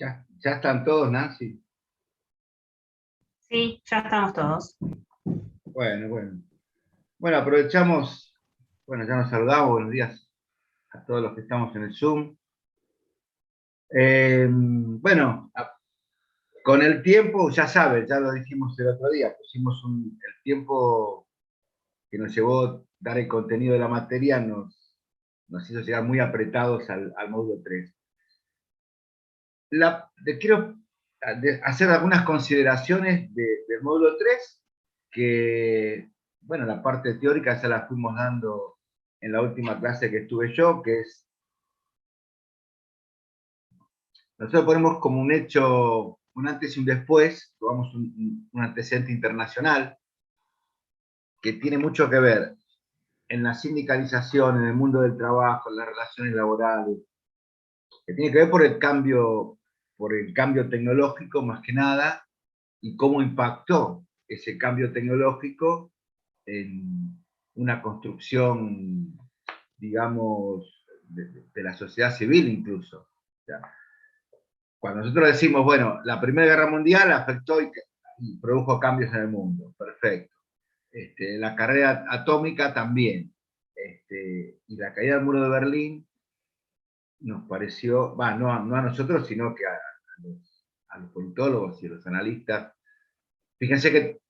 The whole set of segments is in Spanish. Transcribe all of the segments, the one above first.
Ya están todos, Nancy. Sí, ya estamos todos. Bueno. Bueno, aprovechamos, bueno, ya nos saludamos, buenos días a todos los que estamos en el Zoom. Bueno, con el tiempo, ya sabes, ya lo dijimos el otro día, pusimos el tiempo que nos llevó dar el contenido de la materia, nos hizo llegar muy apretados al módulo 3. Quiero hacer algunas consideraciones del módulo 3 que, bueno, la parte teórica ya la fuimos dando en la última clase que estuve yo, que es, nosotros ponemos como un hecho, un antes y un después, tomamos un antecedente internacional que tiene mucho que ver en la sindicalización, en el mundo del trabajo, en las relaciones laborales, que tiene que ver por el cambio tecnológico más que nada, y cómo impactó ese cambio tecnológico en una construcción, digamos, de la sociedad civil incluso. O sea, cuando nosotros decimos, bueno, la Primera Guerra Mundial afectó y produjo cambios en el mundo, perfecto. La carrera atómica también. Y la caída del muro de Berlín nos pareció, no a nosotros, sino que a los politólogos y a los analistas. Fíjense que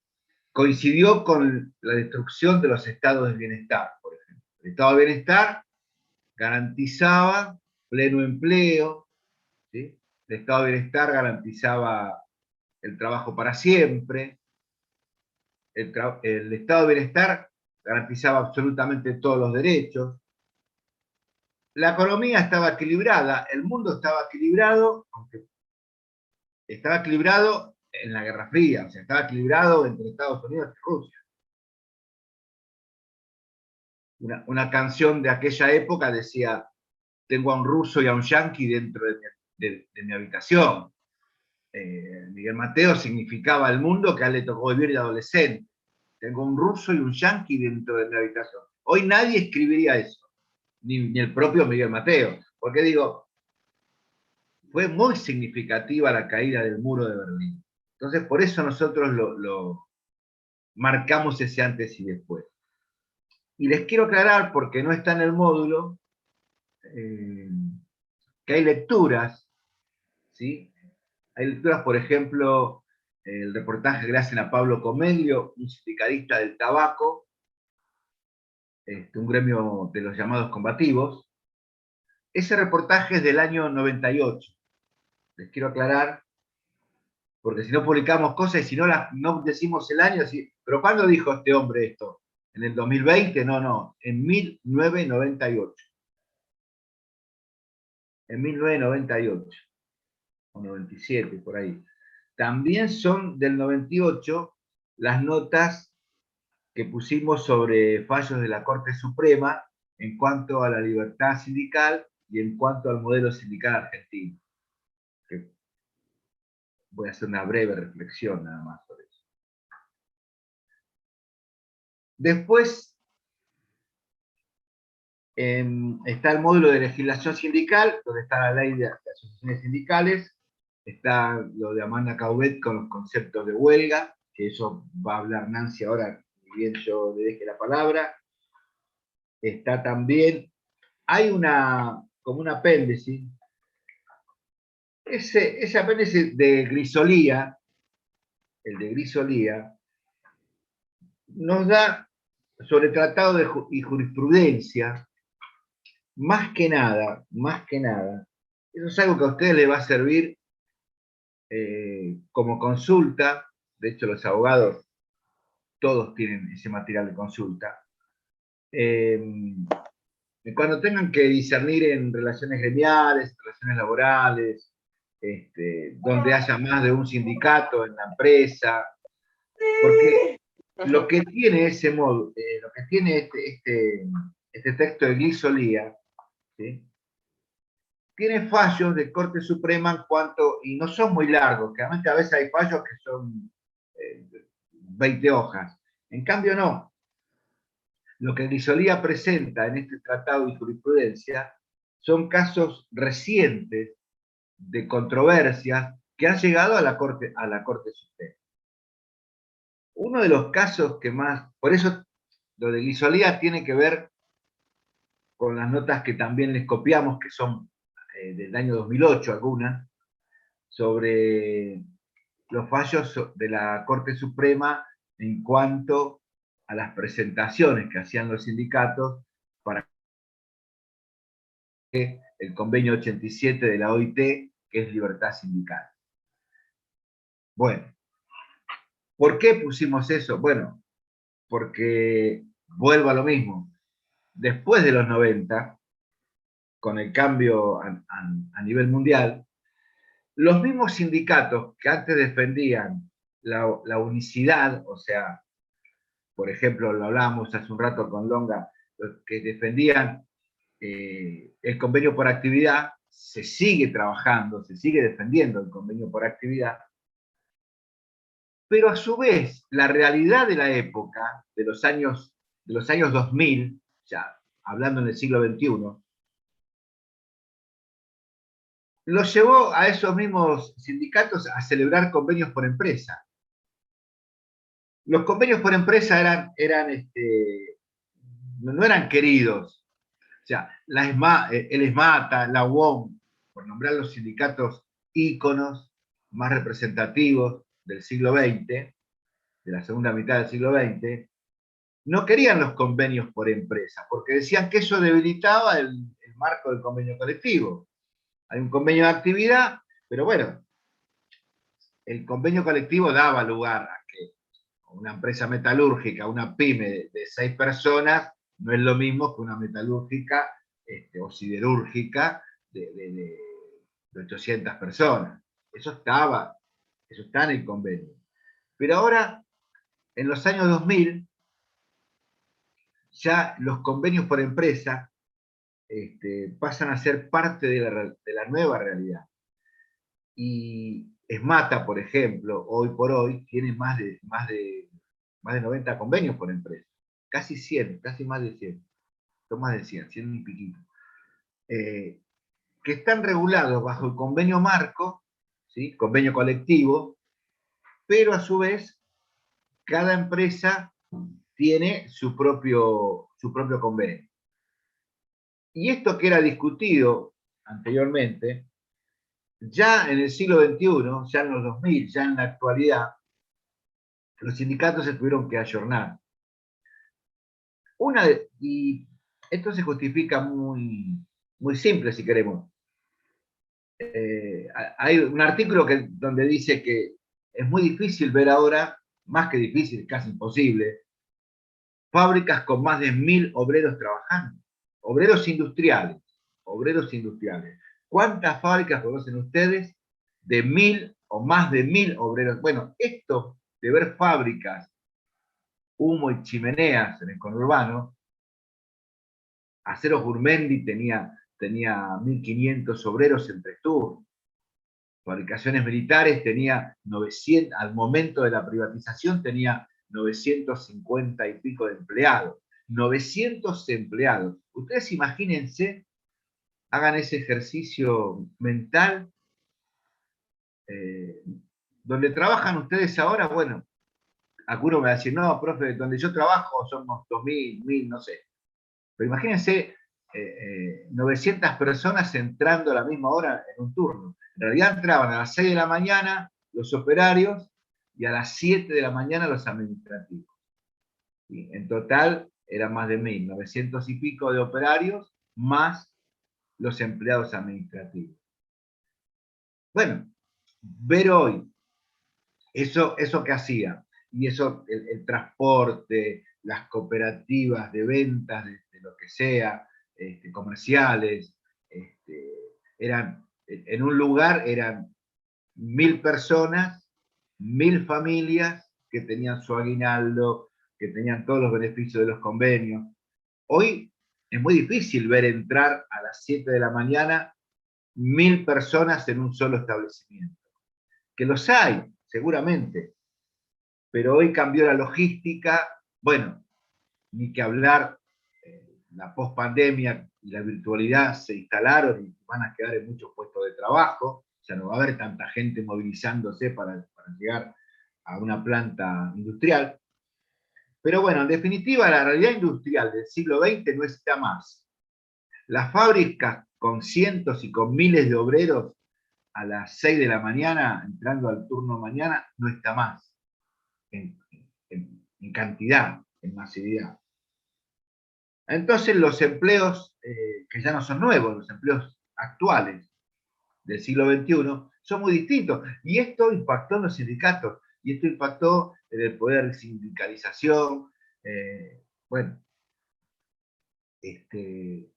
coincidió con la destrucción de los estados de bienestar, por ejemplo. El estado de bienestar garantizaba pleno empleo, ¿sí? El estado de bienestar garantizaba el trabajo para siempre, el estado de bienestar garantizaba absolutamente todos los derechos, la economía estaba equilibrada, el mundo estaba equilibrado, aunque estaba equilibrado en la Guerra Fría, o sea, estaba equilibrado entre Estados Unidos y Rusia. Una canción de aquella época decía, tengo a un ruso y a un yanqui dentro de mi habitación. Miguel Mateo significaba el mundo que a él le tocó vivir de adolescente. Tengo un ruso y un yanqui dentro de mi habitación. Hoy nadie escribiría eso, ni el propio Miguel Mateo, porque digo, fue muy significativa la caída del muro de Berlín. Entonces, por eso nosotros lo marcamos ese antes y después. Y les quiero aclarar, porque no está en el módulo, que hay lecturas, ¿sí? Hay lecturas, por ejemplo, el reportaje que le hacen a Pablo Comelio, un sindicalista del tabaco, un gremio de los llamados combativos. Ese reportaje es del año 98. Les quiero aclarar, porque si no publicamos cosas y si no, no decimos el año, así, pero ¿cuándo dijo este hombre esto? ¿En el 2020? No, en 1998. En 1998, o 97, por ahí. También son del 98 las notas que pusimos sobre fallos de la Corte Suprema en cuanto a la libertad sindical y en cuanto al modelo sindical argentino. Que voy a hacer una breve reflexión nada más sobre eso. Después está el módulo de legislación sindical, donde está la ley de asociaciones sindicales, está lo de Amanda Caubet con los conceptos de huelga, que eso va a hablar Nancy ahora, ni bien yo le deje la palabra. Está también, hay como un apéndice, ese apéndice de Grisolía, el de Grisolía, nos da sobre tratado y jurisprudencia, más que nada, eso es algo que a ustedes les va a servir como consulta. De hecho, los abogados todos tienen ese material de consulta. Cuando tengan que discernir en relaciones gremiales, relaciones laborales, donde haya más de un sindicato en la empresa, porque lo que tiene ese modo, lo que tiene este texto de Glisolía, ¿sí? Tiene fallos de Corte Suprema en cuanto, y no son muy largos, que a veces hay fallos que son 20 hojas. En cambio, no. Lo que Grisolía presenta en este tratado y jurisprudencia son casos recientes de controversias que han llegado a la Corte Suprema. Uno de los casos que más, por eso lo de Guisolía tiene que ver con las notas que también les copiamos, que son del año 2008 algunas, sobre los fallos de la Corte Suprema en cuanto a las presentaciones que hacían los sindicatos para el convenio 87 de la OIT, que es libertad sindical. Bueno, ¿por qué pusimos eso? Bueno, porque vuelvo a lo mismo. Después de los 90, con el cambio a nivel mundial, los mismos sindicatos que antes defendían la unicidad, o sea, por ejemplo, lo hablábamos hace un rato con Longa, los que defendían el convenio por actividad, se sigue trabajando, se sigue defendiendo el convenio por actividad, pero a su vez, la realidad de la época, de los años 2000, ya hablando en el siglo XXI, los llevó a esos mismos sindicatos a celebrar convenios por empresa. Los convenios por empresa no eran queridos. O sea, el ESMATA, la UOM, por nombrar los sindicatos íconos más representativos del siglo XX, de la segunda mitad del siglo XX, no querían los convenios por empresa, porque decían que eso debilitaba el marco del convenio colectivo. Hay un convenio de actividad, pero bueno, el convenio colectivo daba lugar a que una empresa metalúrgica, una pyme de 6 personas, no es lo mismo que una metalúrgica o siderúrgica de 800 personas. Eso está en el convenio. Pero ahora, en los años 2000, ya los convenios por empresa pasan a ser parte de la nueva realidad. Y ESMATA, por ejemplo, hoy por hoy, tiene más de 90 convenios por empresa. Casi 100, casi más de 100. Son más de 100 y piquito. Que están regulados bajo el convenio marco, ¿sí? Convenio colectivo, pero a su vez, cada empresa tiene su propio convenio. Y esto que era discutido anteriormente, ya en el siglo XXI, ya en los 2000, ya en la actualidad, los sindicatos se tuvieron que ayornar. Y esto se justifica muy simple, si queremos. Hay un artículo donde dice que es muy difícil ver ahora, más que difícil, casi imposible, fábricas con más de 1000 obreros trabajando. Obreros industriales. Obreros industriales. ¿Cuántas fábricas conocen ustedes de 1000 o más de 1000 obreros? Bueno, esto de ver fábricas, humo y chimeneas en el conurbano, Aceros Gurmendi tenía 1500 obreros en 3 turnos. Fabricaciones Militares tenía 900, al momento de la privatización tenía 950 y pico de empleados. 900 empleados. Ustedes imagínense, hagan ese ejercicio mental, eh, donde trabajan ustedes ahora, bueno, alguno me va a decir, no, profe, donde yo trabajo somos 2000, 1000, no sé. Pero imagínense 900 personas entrando a la misma hora en un turno. En realidad entraban a las 6 de la mañana los operarios y a las 7 de la mañana los administrativos. Y en total eran más de 1900 y pico de operarios más los empleados administrativos. Bueno, ver hoy eso que hacía, y eso, el transporte, las cooperativas de ventas, de lo que sea, comerciales, eran, en un lugar eran 1000 personas, 1000 familias que tenían su aguinaldo, que tenían todos los beneficios de los convenios. Hoy es muy difícil ver entrar a las 7 de la mañana 1000 personas en un solo establecimiento. Que los hay, seguramente, pero hoy cambió la logística. Bueno, ni que hablar, la pospandemia y la virtualidad se instalaron y van a quedar en muchos puestos de trabajo. ya no va a haber tanta gente movilizándose para llegar a una planta industrial. Pero bueno, en definitiva, la realidad industrial del siglo XX no está más. Las fábricas con cientos y con miles de obreros a las 6 de la mañana, entrando al turno mañana, no está más en cantidad, en masividad. Entonces los empleos, que ya no son nuevos, los empleos actuales del siglo XXI, son muy distintos. Y esto impactó en los sindicatos, y esto impactó en el poder de sindicalización. Bueno, el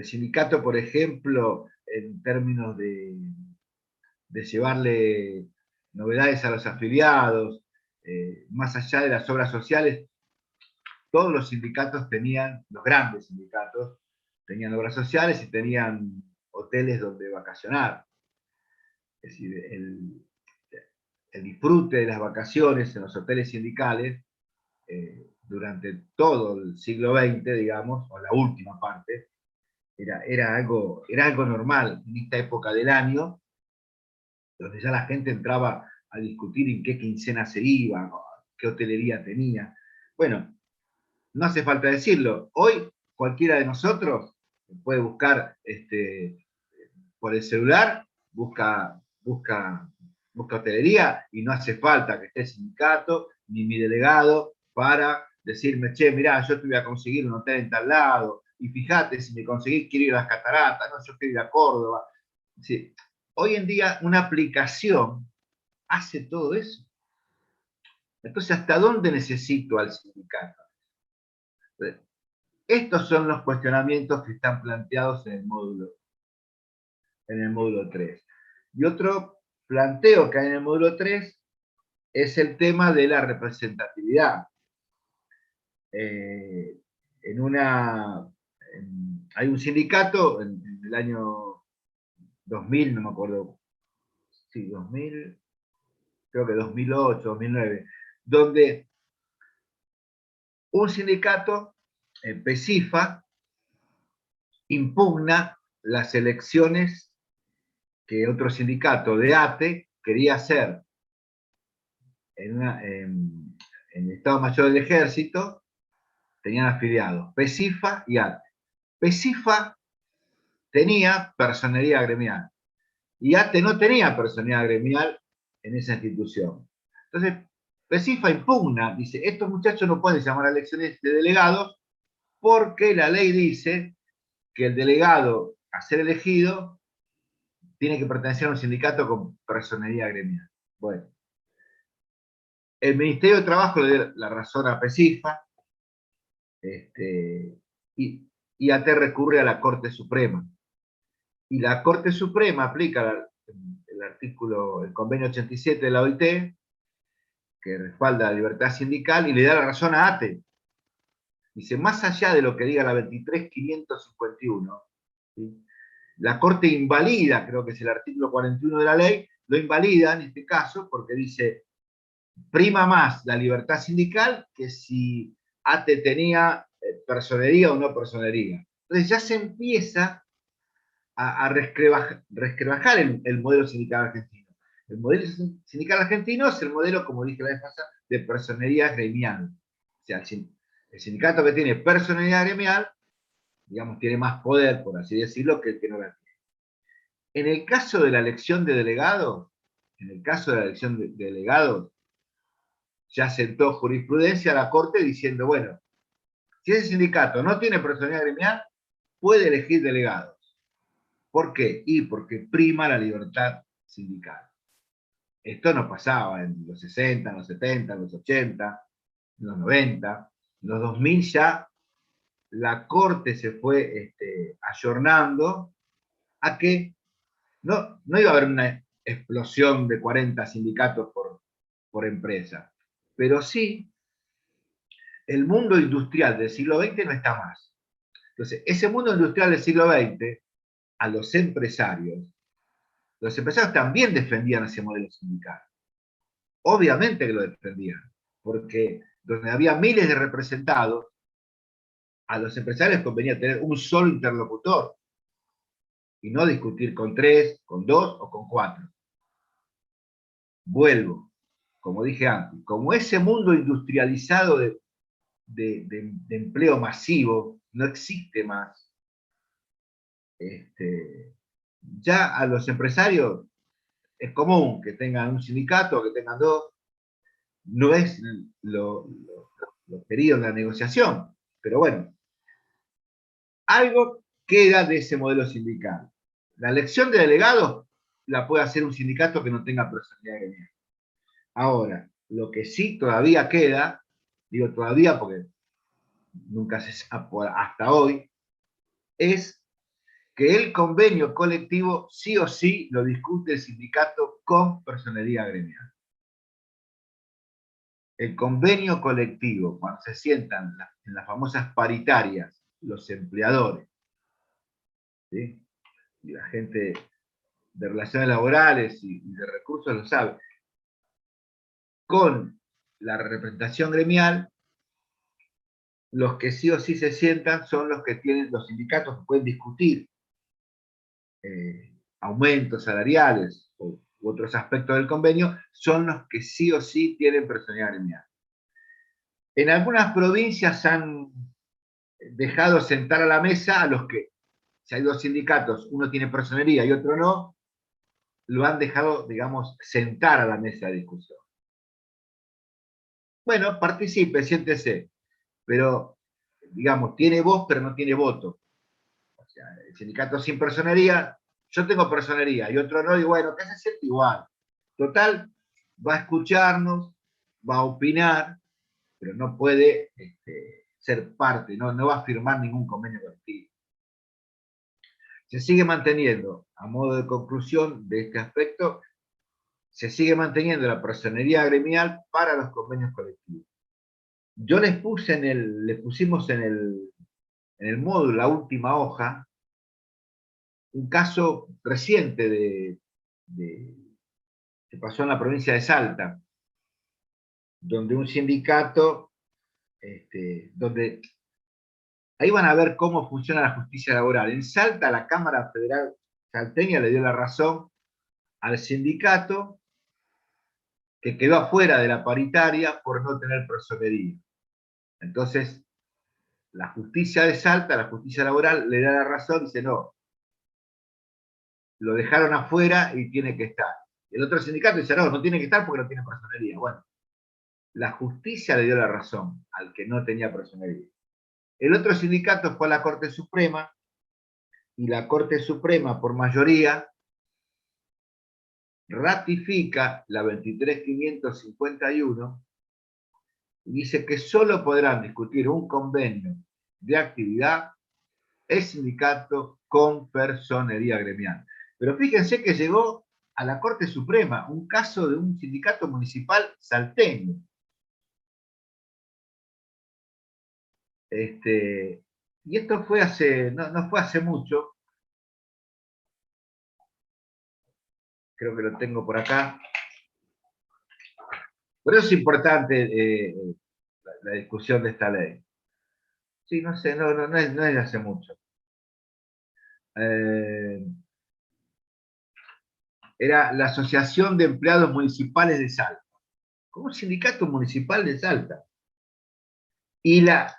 sindicato, por ejemplo, en términos de llevarle novedades a los afiliados, más allá de las obras sociales, todos los sindicatos tenían, los grandes sindicatos, tenían obras sociales y tenían hoteles donde vacacionar. Es decir, el disfrute de las vacaciones en los hoteles sindicales durante todo el siglo XX, digamos, o la última parte, era algo normal en esta época del año, donde ya la gente entraba a discutir en qué quincena se iba, qué hotelería tenía. Bueno, no hace falta decirlo, hoy cualquiera de nosotros puede buscar por el celular, busca hotelería y no hace falta que esté el sindicato ni mi delegado para decirme, che, mirá, yo te voy a conseguir un hotel en tal lado, y fíjate, si me conseguís quiero ir a las cataratas, no, yo quiero ir a Córdoba. Sí. Hoy en día una aplicación hace todo eso. Entonces, ¿hasta dónde necesito al sindicato? Estos son los cuestionamientos que están planteados en el módulo 3. Y otro planteo que hay en el módulo 3 es el tema de la representatividad. Hay un sindicato en el año 2000, no me acuerdo, sí, 2000, creo que 2008, 2009, donde un sindicato, PESIFA, impugna las elecciones que otro sindicato de ATE quería hacer en el Estado Mayor del Ejército. Tenían afiliados PESIFA y ATE. PESIFA tenía personería gremial y ATE no tenía personería gremial en esa institución. Entonces, PESIFA impugna, dice, estos muchachos no pueden llamar a elecciones de delegados porque la ley dice que el delegado a ser elegido tiene que pertenecer a un sindicato con personería gremial. Bueno, el Ministerio de Trabajo le dio la razón a PESIFA, y AT recurre a la Corte Suprema. Y la Corte Suprema aplica el convenio 87 de la OIT, que respalda la libertad sindical, y le da la razón a ATE. Dice, más allá de lo que diga la 23.551, ¿sí? La Corte invalida, creo que es el artículo 41 de la ley, lo invalida en este caso porque dice, prima más la libertad sindical que si ATE tenía personería o no personería. Entonces ya se empieza a resquebrajar el modelo sindical argentino. El modelo sindical argentino es el modelo, como dije la vez pasada, de personería gremial. O sea, el sindicato que tiene personería gremial, digamos, tiene más poder, por así decirlo, que el que no la tiene. En el caso de la elección de delegados, ya sentó jurisprudencia a la Corte diciendo, bueno, si ese sindicato no tiene personalidad gremial, puede elegir delegados. ¿Por qué? Y porque prima la libertad sindical. Esto no pasaba en los 60, en los 70, en los 80, en los 90. En los 2000 ya la Corte se fue ayornando a que no iba a haber una explosión de 40 sindicatos por empresa, pero sí el mundo industrial del siglo XX no está más. Entonces, ese mundo industrial del siglo XX, a los empresarios también defendían ese modelo sindical. Obviamente que lo defendían, porque donde había miles de representados, a los empresarios convenía tener un solo interlocutor y no discutir con 3, con 2 o con 4. vuelvo, como dije antes, como ese mundo industrializado de empleo masivo no existe más, ya a los empresarios es común que tengan un sindicato, que tengan dos, no es lo querido en la negociación, pero bueno, algo queda de ese modelo sindical. La elección de delegados la puede hacer un sindicato que no tenga personalidad gremial. Ahora, lo que sí todavía queda, digo todavía porque nunca se sabe hasta hoy, es que el convenio colectivo sí o sí lo discute el sindicato con personería gremial. El convenio colectivo, cuando se sientan en las famosas paritarias, los empleadores, ¿sí? Y la gente de relaciones laborales y de recursos lo sabe, con la representación gremial, los que sí o sí se sientan son los que tienen los sindicatos que pueden discutir aumentos salariales u otros aspectos del convenio, son los que sí o sí tienen personalidad gremial. En algunas provincias han dejado sentar a la mesa a los que, si hay dos sindicatos, uno tiene personería y otro no, lo han dejado, digamos, sentar a la mesa de discusión. Bueno, participe, siéntese, pero, digamos, tiene voz, pero no tiene voto. O sea, el sindicato sin personería, yo tengo personería y otro no, y bueno, que se siente igual. Total, va a escucharnos, va a opinar, pero no puede ser parte, no va a firmar ningún convenio colectivo. Se sigue manteniendo, a modo de conclusión de este aspecto, se sigue manteniendo la personería gremial para los convenios colectivos. Yo les pusimos en el módulo, la última hoja, un caso reciente que pasó en la provincia de Salta, donde un sindicato, donde ahí van a ver cómo funciona la justicia laboral. En Salta, la Cámara Federal salteña le dio la razón al sindicato que quedó afuera de la paritaria por no tener personería. Entonces, la justicia de Salta, la justicia laboral, le da la razón y dice, no, lo dejaron afuera y tiene que estar. El otro sindicato dice, no, no tiene que estar porque no tiene personería. Bueno, la justicia le dio la razón al que no tenía personería. El otro sindicato fue a la Corte Suprema y la Corte Suprema, por mayoría, ratifica la 23.551 y dice que solo podrán discutir un convenio de actividad el sindicato con personería gremial. Pero fíjense que llegó a la Corte Suprema un caso de un sindicato municipal salteño. Y esto fue no fue hace mucho, creo que lo tengo por acá. Por eso es importante la discusión de esta ley. Sí, no sé, no es de hace mucho. Era la Asociación de Empleados Municipales de Salta, como un sindicato municipal de Salta. Y la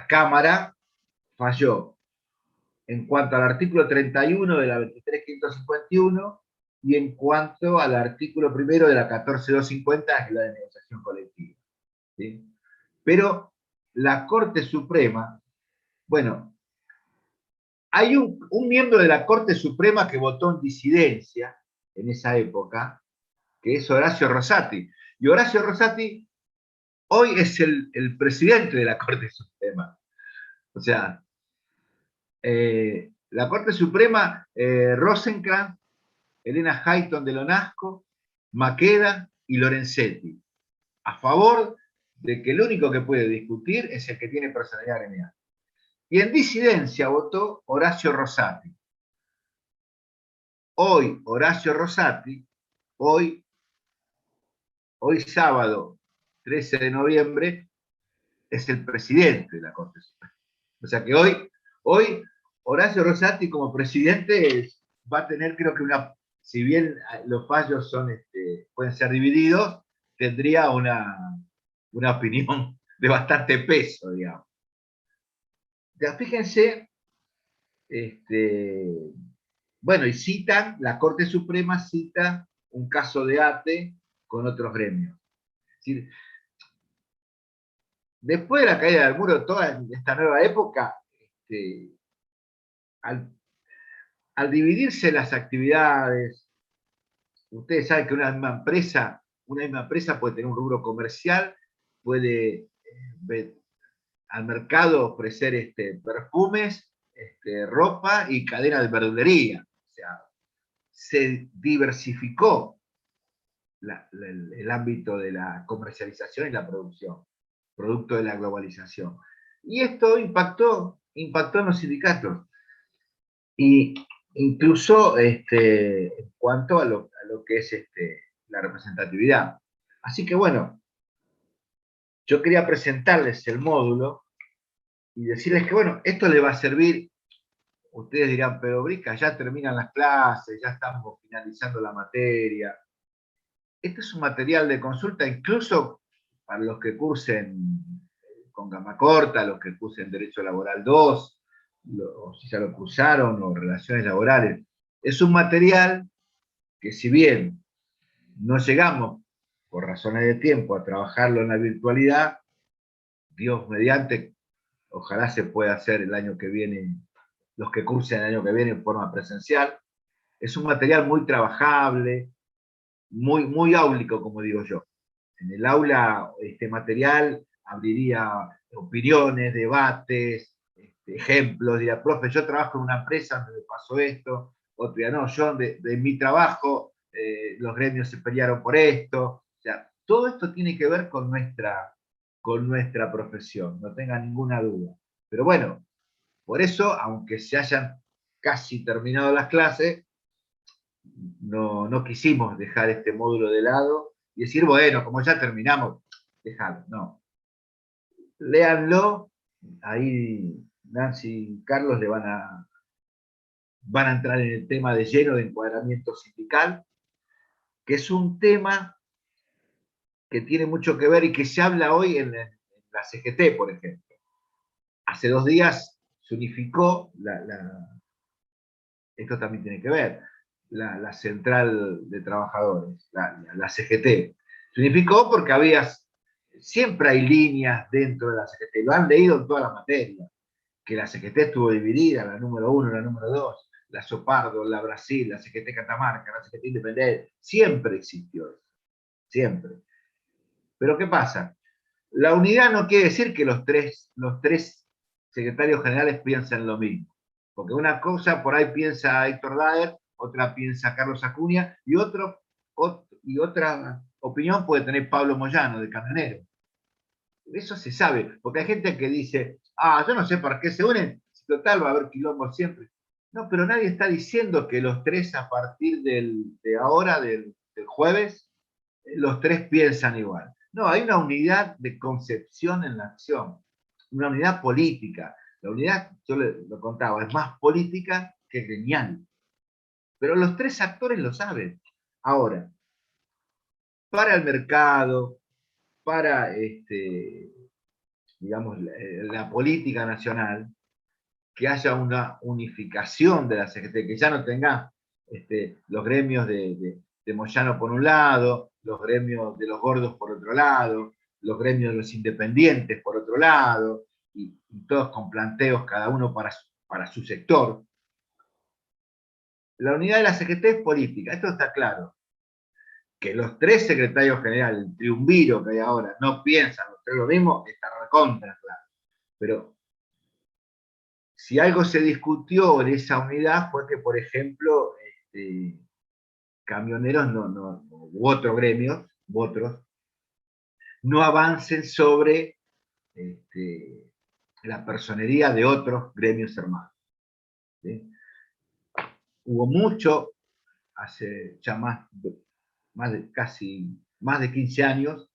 Cámara falló en cuanto al artículo 31 de la 23.551 y en cuanto al artículo primero de la 14.250, que es la de negociación colectiva. ¿Sí? Pero la Corte Suprema, bueno, hay un miembro de la Corte Suprema que votó en disidencia en esa época, que es Horacio Rosati. Y Horacio Rosati hoy es el presidente de la Corte Suprema. O sea, la Corte Suprema, Rosenkrantz, Elena Hayton de Lonasco, Maqueda y Lorenzetti, a favor de que el único que puede discutir es el que tiene personalidad gremial. Y en disidencia votó Horacio Rosati. Hoy, Horacio Rosati, hoy sábado 13 de noviembre, es el presidente de la Corte Suprema. O sea que hoy Horacio Rosati como presidente va a tener, creo que si bien los fallos son, pueden ser divididos, tendría una opinión de bastante peso, digamos. Ya fíjense, bueno, y citan, la Corte Suprema cita un caso de ATE con otros gremios. Es decir, después de la caída del muro, toda esta nueva época, al, al dividirse las actividades, ustedes saben que una misma empresa puede tener un rubro comercial, puede al mercado ofrecer perfumes, ropa y cadena de verdulería. O sea, se diversificó el ámbito de la comercialización y la producción, producto de la globalización. Y esto impactó en los sindicatos. Y incluso en cuanto a lo que es la representatividad. Así que bueno, yo quería presentarles el módulo y decirles que bueno, esto le va a servir. Ustedes dirán, pero Brica, ya terminan las clases, ya estamos finalizando la materia. Este es un material de consulta incluso para los que cursen con gama corta, los que cursen Derecho Laboral 2, o si ya lo cursaron, o Relaciones Laborales. Es un material que, si bien no llegamos, por razones de tiempo, a trabajarlo en la virtualidad, Dios mediante, ojalá se pueda hacer el año que viene, los que cursen el año que viene en forma presencial. Es un material muy trabajable, muy áulico, como digo yo. En el aula, este material abriría opiniones, debates, ejemplos, diría, profe, yo trabajo en una empresa donde me pasó esto, otro día no, yo de mi trabajo, los gremios se pelearon por esto. O sea, todo esto tiene que ver con nuestra profesión, no tenga ninguna duda. Pero bueno, por eso, aunque se hayan casi terminado las clases, no quisimos dejar este módulo de lado y decir, bueno, como ya terminamos, dejalo. No. Léanlo, ahí Nancy y Carlos van a entrar en el tema de lleno de encuadramiento sindical, que es un tema que tiene mucho que ver y que se habla hoy en la CGT, por ejemplo. Hace 2 días se unificó, esto también tiene que ver, la central de trabajadores, la CGT. Se unificó porque siempre hay líneas dentro de la CGT, lo han leído en toda la materia, que la CGT estuvo dividida, la número 1, la número 2, la Sopardo, la Brasil, la CGT Catamarca, la CGT Independiente, siempre existió eso, siempre. Pero ¿qué pasa? La unidad no quiere decir que los tres secretarios generales piensen lo mismo. Porque una cosa por ahí piensa Héctor Daer, otra piensa Carlos Acuña, y otra opinión puede tener Pablo Moyano, de Camionero. Eso se sabe, porque hay gente que dice, yo no sé para qué se unen, si total va a haber quilombo siempre. No, pero nadie está diciendo que los tres a partir de ahora, del jueves, los tres piensan igual. No, hay una unidad de concepción en la acción, una unidad política. La unidad, yo lo contaba, es más política que genial. Pero los tres actores lo saben. Ahora, para el mercado, para digamos, la política nacional, que haya una unificación de la CGT, que ya no tenga los gremios de Moyano por un lado, los gremios de los gordos por otro lado, los gremios de los independientes por otro lado, y todos con planteos cada uno para su sector. La unidad de la CGT es política, esto está claro. Que los tres secretarios generales, el triunviro que hay ahora, no piensan los tres lo mismo, está recontra claro. Pero si algo se discutió en esa unidad fue que, por ejemplo, camioneros u otros gremios, no avancen sobre la personería de otros gremios hermanos. ¿Sí? Hubo mucho, hace ya más de 15 años,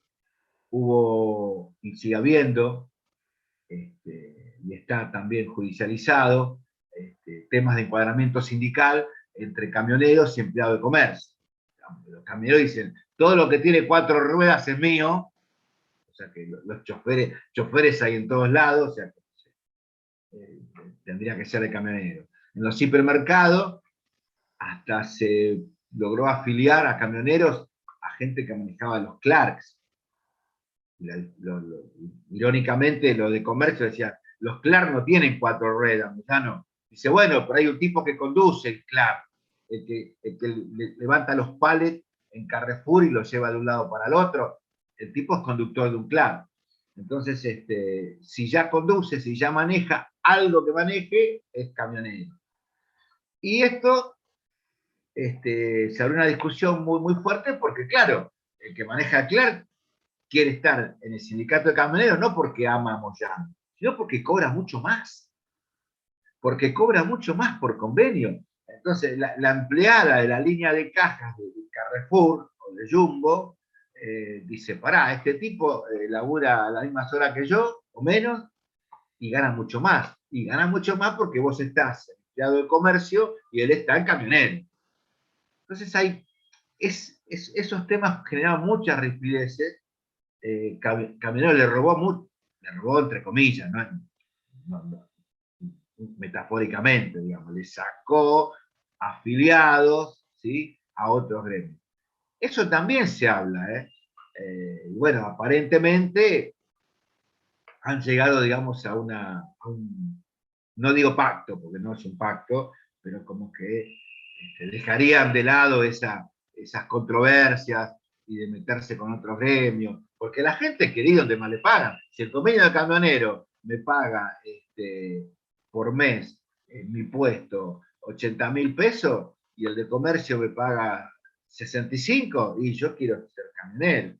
hubo, y sigue habiendo, y está también judicializado, temas de encuadramiento sindical entre camioneros y empleados de comercio. Los camioneros dicen, todo lo que tiene 4 ruedas es mío, o sea que los choferes hay en todos lados, o sea que tendría que ser de camionero. En los hipermercados hasta se logró afiliar a camioneros a gente que manejaba los Clarks. Irónicamente, los de comercio decían, los Clark no tienen 4 ruedas, Mujano. Dice, bueno, pero hay un tipo que conduce el Clark, el que levanta los palets en Carrefour y los lleva de un lado para el otro. El tipo es conductor de un Clark. Entonces, si ya conduce, si ya maneja algo que maneje, es camionero. Y esto se abrió una discusión muy, muy fuerte porque, claro, el que maneja Clark quiere estar en el sindicato de camioneros no porque ama a Moyano, sino porque cobra mucho más. Porque cobra mucho más por convenio. Entonces, la empleada de la línea de cajas de Carrefour o de Jumbo dice, pará, este tipo labura a las mismas horas que yo, o menos, y gana mucho más. Y gana mucho más porque vos estás empleado de comercio y él está en camionero. Entonces, esos temas generaban muchas rispideces. Camionero le robó entre comillas, no, metafóricamente, digamos, le sacó afiliados, ¿sí?, a otros gremios. Eso también se habla, bueno, aparentemente han llegado, digamos, a un, no digo pacto, porque no es un pacto, pero como que dejarían de lado esas controversias y de meterse con otros gremios, porque la gente querida donde más le pagan. Si el convenio de camionero me paga por mes en mi puesto 80.000 pesos y el de comercio me paga 65, y yo quiero ser camionero.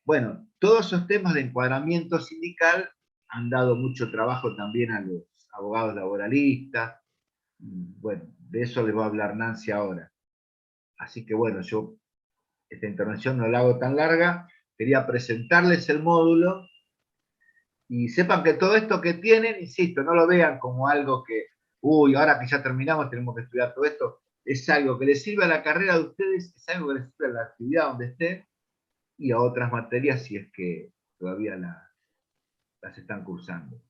Bueno, todos esos temas de encuadramiento sindical han dado mucho trabajo también a los abogados laboralistas. Bueno, de eso les voy a hablar Nancy ahora. Así que bueno, yo esta intervención no la hago tan larga, quería presentarles el módulo y sepan que todo esto que tienen, insisto, no lo vean como algo que, uy, ahora que ya terminamos tenemos que estudiar todo esto, es algo que les sirve a la carrera de ustedes, es algo que les sirve a la actividad donde estén y a otras materias si es que todavía las están cursando.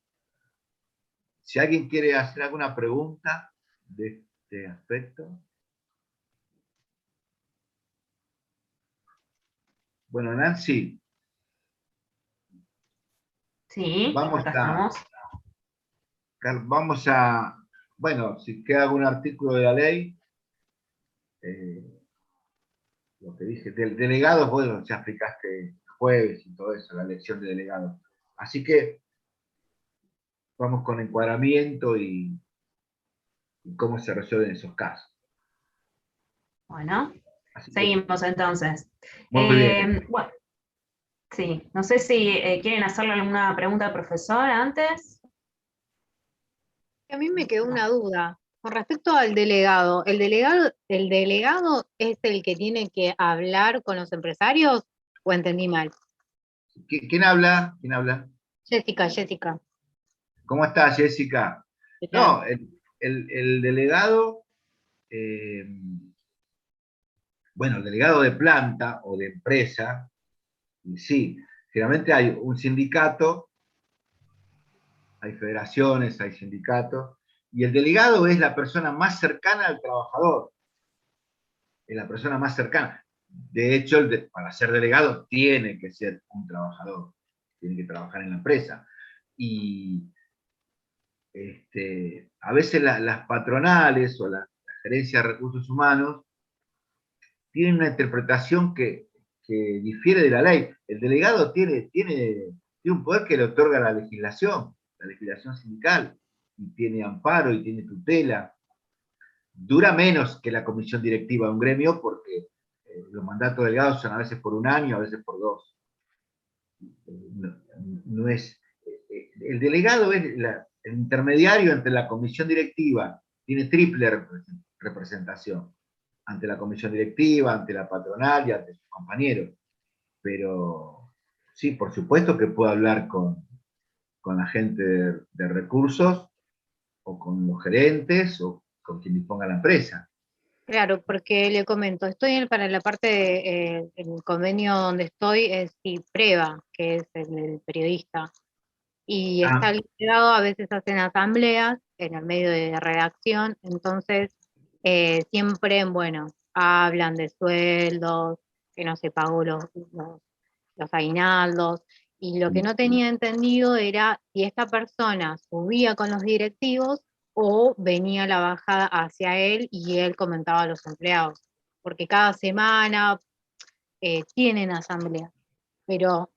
Si alguien quiere hacer alguna pregunta de este aspecto. Bueno, Nancy, Sí, vamos acá a, estamos. vamos a, bueno, si queda algún artículo de la ley, lo que dije, del delegado, bueno, ya explicaste el jueves y todo eso, la elección de delegado. Así que vamos con encuadramiento y cómo se resuelven esos casos. Bueno, Así que, seguimos entonces. muy bien. Bueno, sí, no sé si quieren hacerle alguna pregunta al profesor antes. A mí me quedó No. una duda con respecto al delegado. ¿El delegado es el que tiene que hablar con los empresarios o entendí mal? ¿Quién habla? ¿Quién habla? Jessica. ¿Cómo estás, Jessica? ¿Qué tal? No, el delegado, eh, bueno, el delegado de planta o de empresa, sí, generalmente hay un sindicato, hay federaciones, hay sindicatos, y el delegado es la persona más cercana al trabajador, es la persona más cercana. De hecho, para ser delegado tiene que ser un trabajador, tiene que trabajar en la empresa. Y a veces las patronales o la gerencia de recursos humanos tienen una interpretación que difiere de la ley. El delegado tiene un poder que le otorga la legislación sindical, y tiene amparo y tiene tutela. Dura menos que la comisión directiva de un gremio porque los mandatos delegados son a veces por 1 año, a veces por 2. No, no es, el delegado es el intermediario entre la comisión directiva, tiene triple representación ante la comisión directiva, ante la patronal y ante sus compañeros. Pero sí, por supuesto que puedo hablar con la gente recursos o con los gerentes o con quien disponga la empresa. Claro, porque le comento, para la parte del convenio donde estoy es CIPREVA, que es el periodista, y está Ah, ligado, a veces hacen asambleas en el medio de redacción, entonces siempre, bueno, hablan de sueldos, que no se pagó los aguinaldos, y lo que no tenía entendido era si esta persona subía con los directivos o venía la baja hacia él y él comentaba a los empleados, porque cada semana tienen asamblea, pero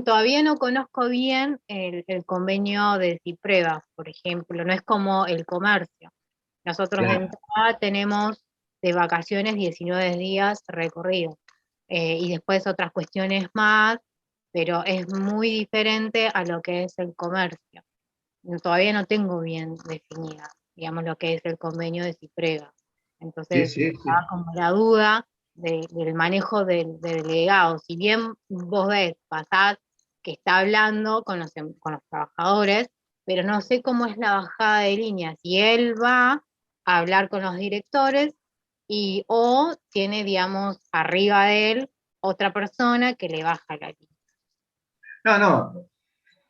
todavía no conozco bien el convenio de Ciprueba, por ejemplo, no es como el comercio. Nosotros de claro. entrada tenemos de vacaciones 19 días recorridos, y después otras cuestiones más, pero es muy diferente a lo que es el comercio. Todavía no tengo bien definida, digamos, lo que es el convenio de Ciprueba. Sí, Entonces, sí, estaba sí. como la duda del manejo del delegado. Si bien vos ves, pasás que está hablando con los trabajadores, pero no sé cómo es la bajada de línea. Si él va a hablar con los directores o tiene, digamos, arriba de él otra persona que le baja la línea. No, no,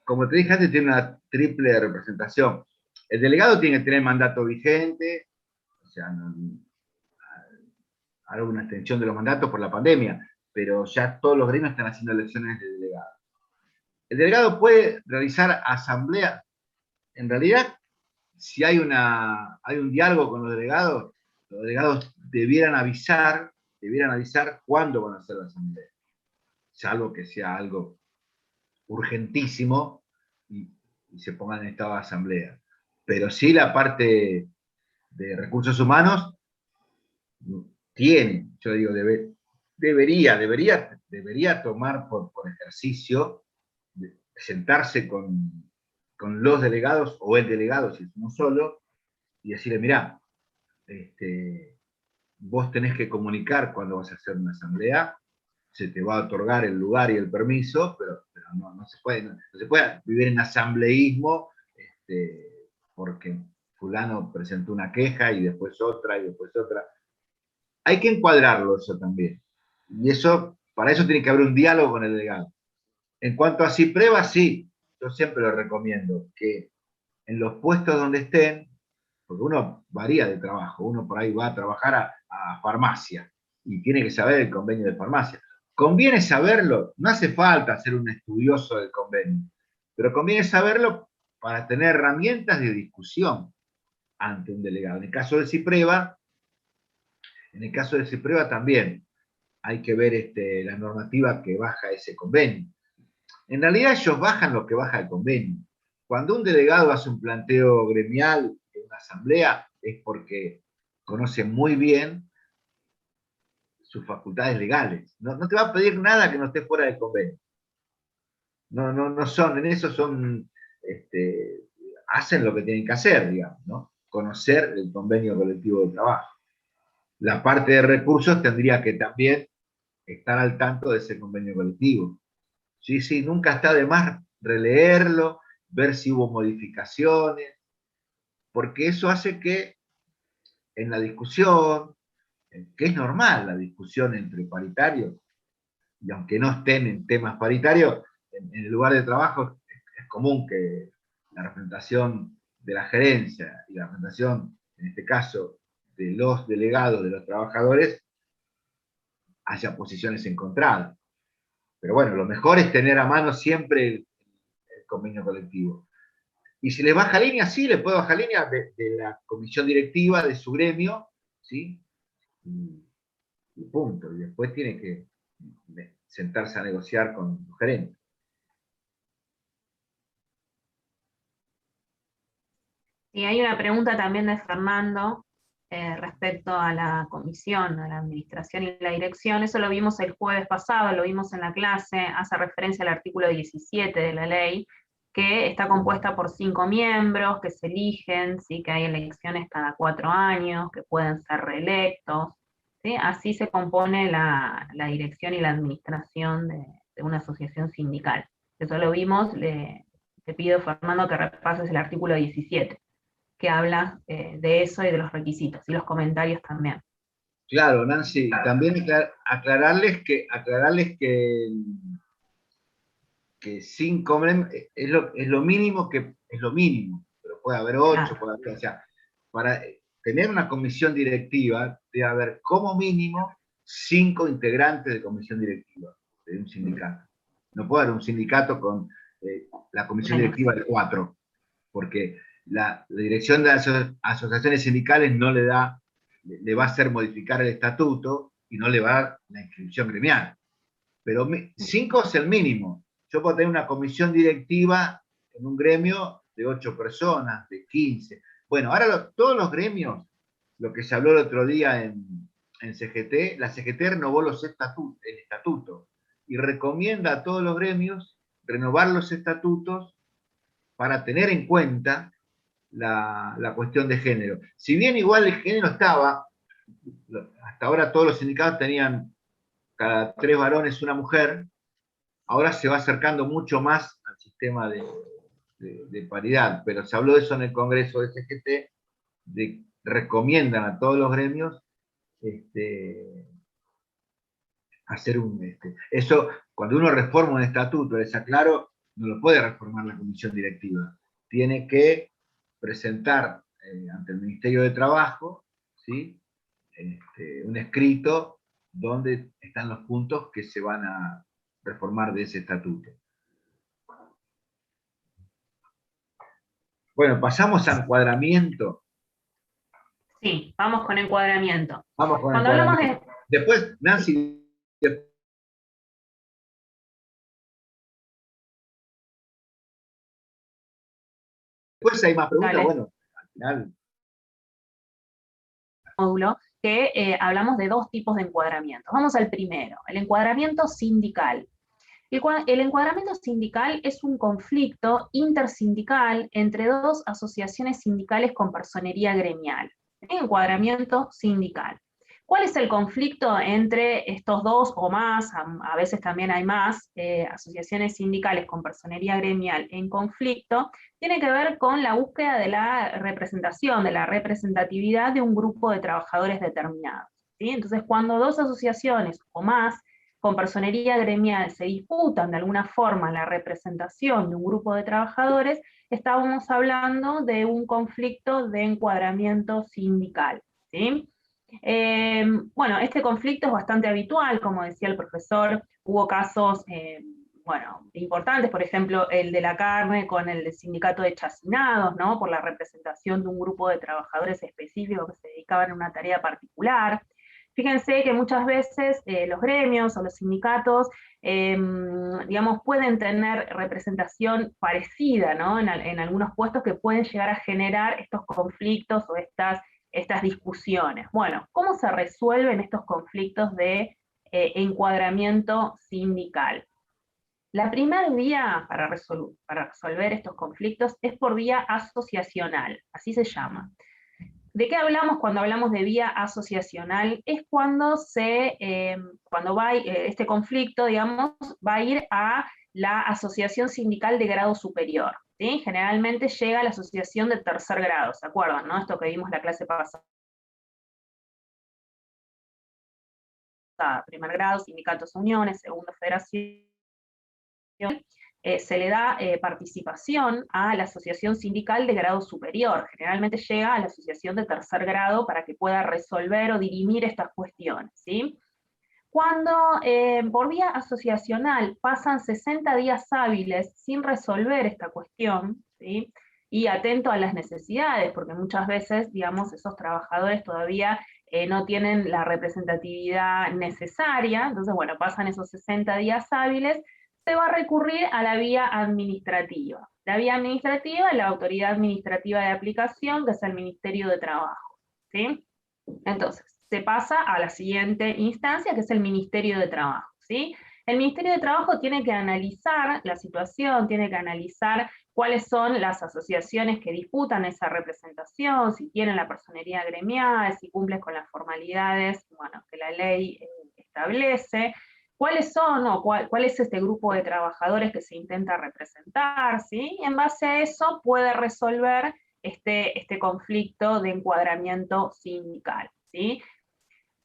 como te dije antes, tiene una triple representación. El delegado tiene que tener mandato vigente, o sea, ahora hubo una extensión de los mandatos por la pandemia, pero ya todos los gremios están haciendo elecciones de delegado. El delegado puede realizar asamblea. En realidad, si hay un diálogo con los delegados debieran avisar cuándo van a hacer la asamblea, salvo que sea algo urgentísimo y, y se pongan en estado de asamblea. Pero sí la parte de recursos humanos tiene, yo digo, debería tomar por ejercicio, sentarse con los delegados o el delegado, si es uno solo, y decirle, mirá, vos tenés que comunicar cuando vas a hacer una asamblea, se te va a otorgar el lugar y el permiso, pero no se puede vivir en asambleísmo, porque fulano presentó una queja y después otra y después otra. Hay que encuadrarlo eso también. Y eso, para eso tiene que haber un diálogo con el delegado. En cuanto a CIPREVA, sí, yo siempre lo recomiendo, que en los puestos donde estén, porque uno varía de trabajo, uno por ahí va a trabajar a farmacia y tiene que saber el convenio de farmacia. Conviene saberlo, no hace falta ser un estudioso del convenio, pero conviene saberlo para tener herramientas de discusión ante un delegado. En el caso de CIPREVA también hay que ver la normativa que baja ese convenio. En realidad ellos bajan lo que baja el convenio. Cuando un delegado hace un planteo gremial en una asamblea es porque conoce muy bien sus facultades legales. No te va a pedir nada que no esté fuera del convenio. No son, en eso son, hacen lo que tienen que hacer, digamos, ¿no? Conocer el convenio colectivo de trabajo. La parte de recursos tendría que también estar al tanto de ese convenio colectivo. Sí, sí, nunca está de más releerlo, ver si hubo modificaciones, porque eso hace que en la discusión, que es normal la discusión entre paritarios, y aunque no estén en temas paritarios, en el lugar de trabajo es común que la representación de la gerencia y la representación, en este caso, de los delegados de los trabajadores, haya posiciones encontradas. Pero bueno, lo mejor es tener a mano siempre el convenio colectivo. Y si le baja línea, sí, le puede bajar línea de la comisión directiva de su gremio, ¿sí? Y punto. Y después tiene que sentarse a negociar con los gerentes. Y hay una pregunta también de Fernando respecto a la comisión, a la administración y la dirección. Eso lo vimos el jueves pasado, lo vimos en la clase, hace referencia al artículo 17 de la ley, que está compuesta por 5 miembros que se eligen, ¿sí? Que hay elecciones cada 4 años, que pueden ser reelectos. ¿Sí? Así se compone la dirección y la administración de una asociación sindical. Eso lo vimos, te pido, Fernando, que repases el artículo 17 que habla de eso y de los requisitos, y los comentarios también. Claro, Nancy, también aclararles que 5 es lo mínimo es lo mínimo, pero puede haber 8, Claro, puede haber, o sea, para tener una comisión directiva debe haber como mínimo 5 integrantes de comisión directiva de un sindicato. No puede haber un sindicato con la comisión menos. directiva de 4, porque la dirección de las asociaciones sindicales no le da, le va a hacer modificar el estatuto y no le va a dar la inscripción gremial. Pero 5 es el mínimo. Yo puedo tener una comisión directiva en un gremio de 8 personas, de 15. Bueno, ahora todos los gremios, lo que se habló el otro día en CGT, la CGT renovó el estatuto y recomienda a todos los gremios renovar los estatutos para tener en cuenta la cuestión de género. Si bien igual el género estaba, hasta ahora todos los sindicatos tenían cada 3 varones una mujer, ahora se va acercando mucho más al sistema de paridad, pero se habló de eso en el Congreso de CGT, recomiendan a todos los gremios hacer eso, cuando uno reforma un estatuto, les aclaro, no lo puede reformar la comisión directiva, tiene que presentar ante el Ministerio de Trabajo, ¿sí? Un escrito donde están los puntos que se van a reformar de ese estatuto. Bueno, pasamos a encuadramiento. Sí, vamos con encuadramiento. Vamos con Cuando hablamos encuadramiento. de... Después, Nancy, después hay más preguntas, Dale. bueno, al final. Módulo, que hablamos de 2 tipos de encuadramientos. Vamos al primero, el encuadramiento sindical. El encuadramiento sindical es un conflicto intersindical entre 2 asociaciones sindicales con personería gremial. Encuadramiento sindical. ¿Cuál es el conflicto entre estos 2 o más, a veces también hay más, asociaciones sindicales con personería gremial en conflicto? Tiene que ver con la búsqueda de la representación, de la representatividad de un grupo de trabajadores determinados, ¿sí? Entonces, cuando 2 asociaciones o más con personería gremial se disputan de alguna forma la representación de un grupo de trabajadores, estábamos hablando de un conflicto de encuadramiento sindical, ¿sí? Bueno, este conflicto es bastante habitual, como decía el profesor, hubo casos, bueno, importantes, por ejemplo, el de la carne con el sindicato de chacinados, ¿no? Por la representación de un grupo de trabajadores específicos que se dedicaban a una tarea particular. Fíjense que muchas veces los gremios o los sindicatos, digamos, pueden tener representación parecida, ¿no? En algunos puestos que pueden llegar a generar estos conflictos o estas discusiones. Bueno, ¿cómo se resuelven estos conflictos de encuadramiento sindical? La primera vía para resolver estos conflictos es por vía asociacional, así se llama. ¿De qué hablamos cuando hablamos de vía asociacional? Es cuando va este conflicto, digamos, va a ir a la asociación sindical de grado superior, ¿sí? Generalmente llega a la asociación de tercer grado, ¿se acuerdan, no? Esto que vimos la clase pasada. Primer grado, sindicatos, uniones, segundo, federación. Se le da participación a la asociación sindical de grado superior. Generalmente llega a la asociación de tercer grado para que pueda resolver o dirimir estas cuestiones, ¿sí? Cuando por vía asociacional pasan 60 días hábiles sin resolver esta cuestión, ¿sí? Y atento a las necesidades, porque muchas veces, digamos, esos trabajadores todavía no tienen la representatividad necesaria, entonces, bueno, pasan esos 60 días hábiles, se va a recurrir a la vía administrativa. La vía administrativa es la autoridad administrativa de aplicación, que es el Ministerio de Trabajo, ¿sí? Entonces, se pasa a la siguiente instancia, que es el Ministerio de Trabajo, ¿sí? El Ministerio de Trabajo tiene que analizar la situación, tiene que analizar cuáles son las asociaciones que disputan esa representación, si tienen la personería gremial, si cumplen con las formalidades, bueno, que la ley establece, cuáles son o cuál es este grupo de trabajadores que se intenta representar, ¿sí? Y en base a eso puede resolver este conflicto de encuadramiento sindical, ¿sí?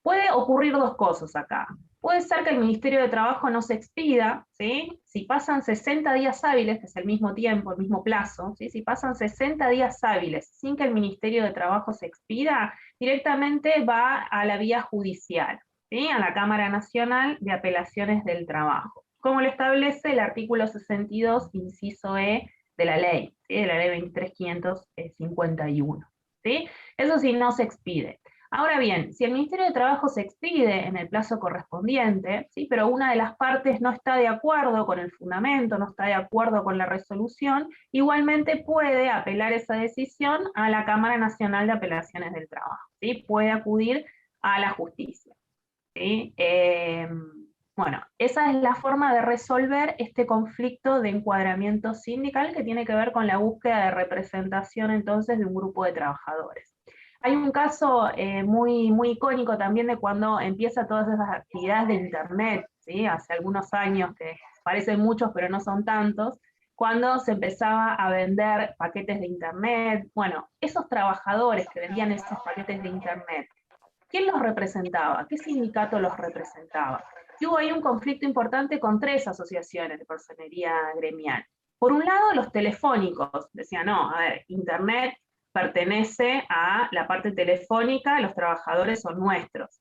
Puede ocurrir dos cosas acá. Puede ser que el Ministerio de Trabajo no se expida, ¿sí? Si pasan 60 días hábiles, que es el mismo tiempo, el mismo plazo, ¿sí? Si pasan 60 días hábiles sin que el Ministerio de Trabajo se expida, directamente va a la vía judicial, ¿sí? A la Cámara Nacional de Apelaciones del Trabajo, como lo establece el artículo 62, inciso E de la ley, ¿sí? De la ley 23.551, ¿sí? Eso sí, no se expide. Ahora bien, si el Ministerio de Trabajo se expide en el plazo correspondiente, ¿sí? Pero una de las partes no está de acuerdo con el fundamento, no está de acuerdo con la resolución, igualmente puede apelar esa decisión a la Cámara Nacional de Apelaciones del Trabajo, ¿sí? Puede acudir a la justicia, ¿sí? Bueno, esa es la forma de resolver este conflicto de encuadramiento sindical que tiene que ver con la búsqueda de representación entonces de un grupo de trabajadores. Hay un caso muy, muy icónico también de cuando empieza todas esas actividades de Internet, ¿sí? Hace algunos años, que parecen muchos pero no son tantos, cuando se empezaba a vender paquetes de Internet. Bueno, esos trabajadores que vendían esos paquetes de Internet, ¿quién los representaba? ¿Qué sindicato los representaba? Y hubo ahí un conflicto importante con 3 asociaciones de personería gremial. Por un lado, los telefónicos decían, no, a ver, Internet pertenece a la parte telefónica, los trabajadores son nuestros.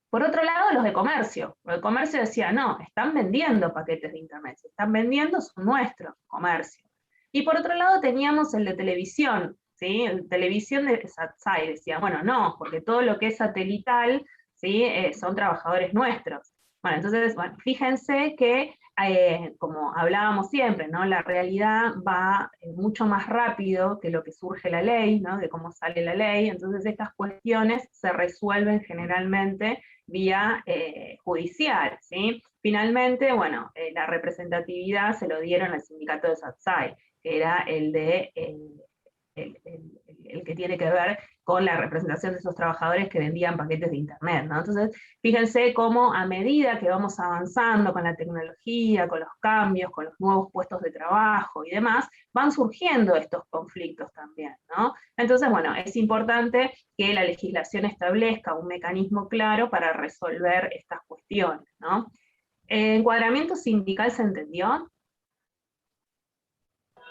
Por otro lado, los de comercio. Los de comercio decían, no, están vendiendo paquetes de Internet, si están vendiendo son nuestros, comercio. Y por otro lado teníamos el de televisión, ¿sí? El televisión de Satsai decía, bueno, no, porque todo lo que es satelital, ¿sí? Son trabajadores nuestros. Bueno, entonces, bueno, fíjense que, como hablábamos siempre, ¿no? La realidad va mucho más rápido que lo que surge la ley, ¿no? De cómo sale la ley, entonces estas cuestiones se resuelven generalmente vía judicial, ¿sí? Finalmente, bueno, la representatividad se lo dieron al sindicato de Satsai, que era el que tiene que ver con la representación de esos trabajadores que vendían paquetes de Internet, ¿no? Entonces, fíjense cómo a medida que vamos avanzando con la tecnología, con los cambios, con los nuevos puestos de trabajo y demás, van surgiendo estos conflictos también, ¿no? Entonces, bueno, es importante que la legislación establezca un mecanismo claro para resolver estas cuestiones, ¿no? ¿Encuadramiento sindical se entendió?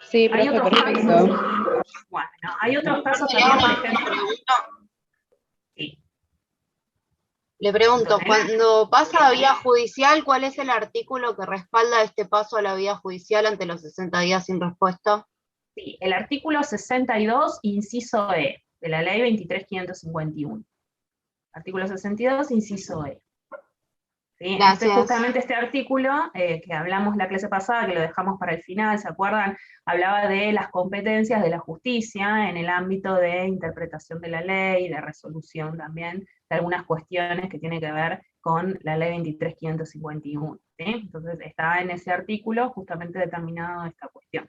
Sí, Hay profe, otros perfecto. casos, bueno, hay otros casos también, por ejemplo, sí, Le pregunto, Antonella. cuando pasa a vía judicial, ¿cuál es el artículo que respalda este paso a la vía judicial ante los 60 días sin respuesta? Sí, el artículo 62, inciso E, de la ley 23.551. Artículo 62, inciso E. ¿Sí? Gracias. Justamente este artículo, que hablamos la clase pasada, que lo dejamos para el final, ¿se acuerdan? Hablaba de las competencias de la justicia en el ámbito de interpretación de la ley, de resolución también de algunas cuestiones que tienen que ver con la ley 23.551. ¿sí? Entonces está en ese artículo justamente determinado esta cuestión.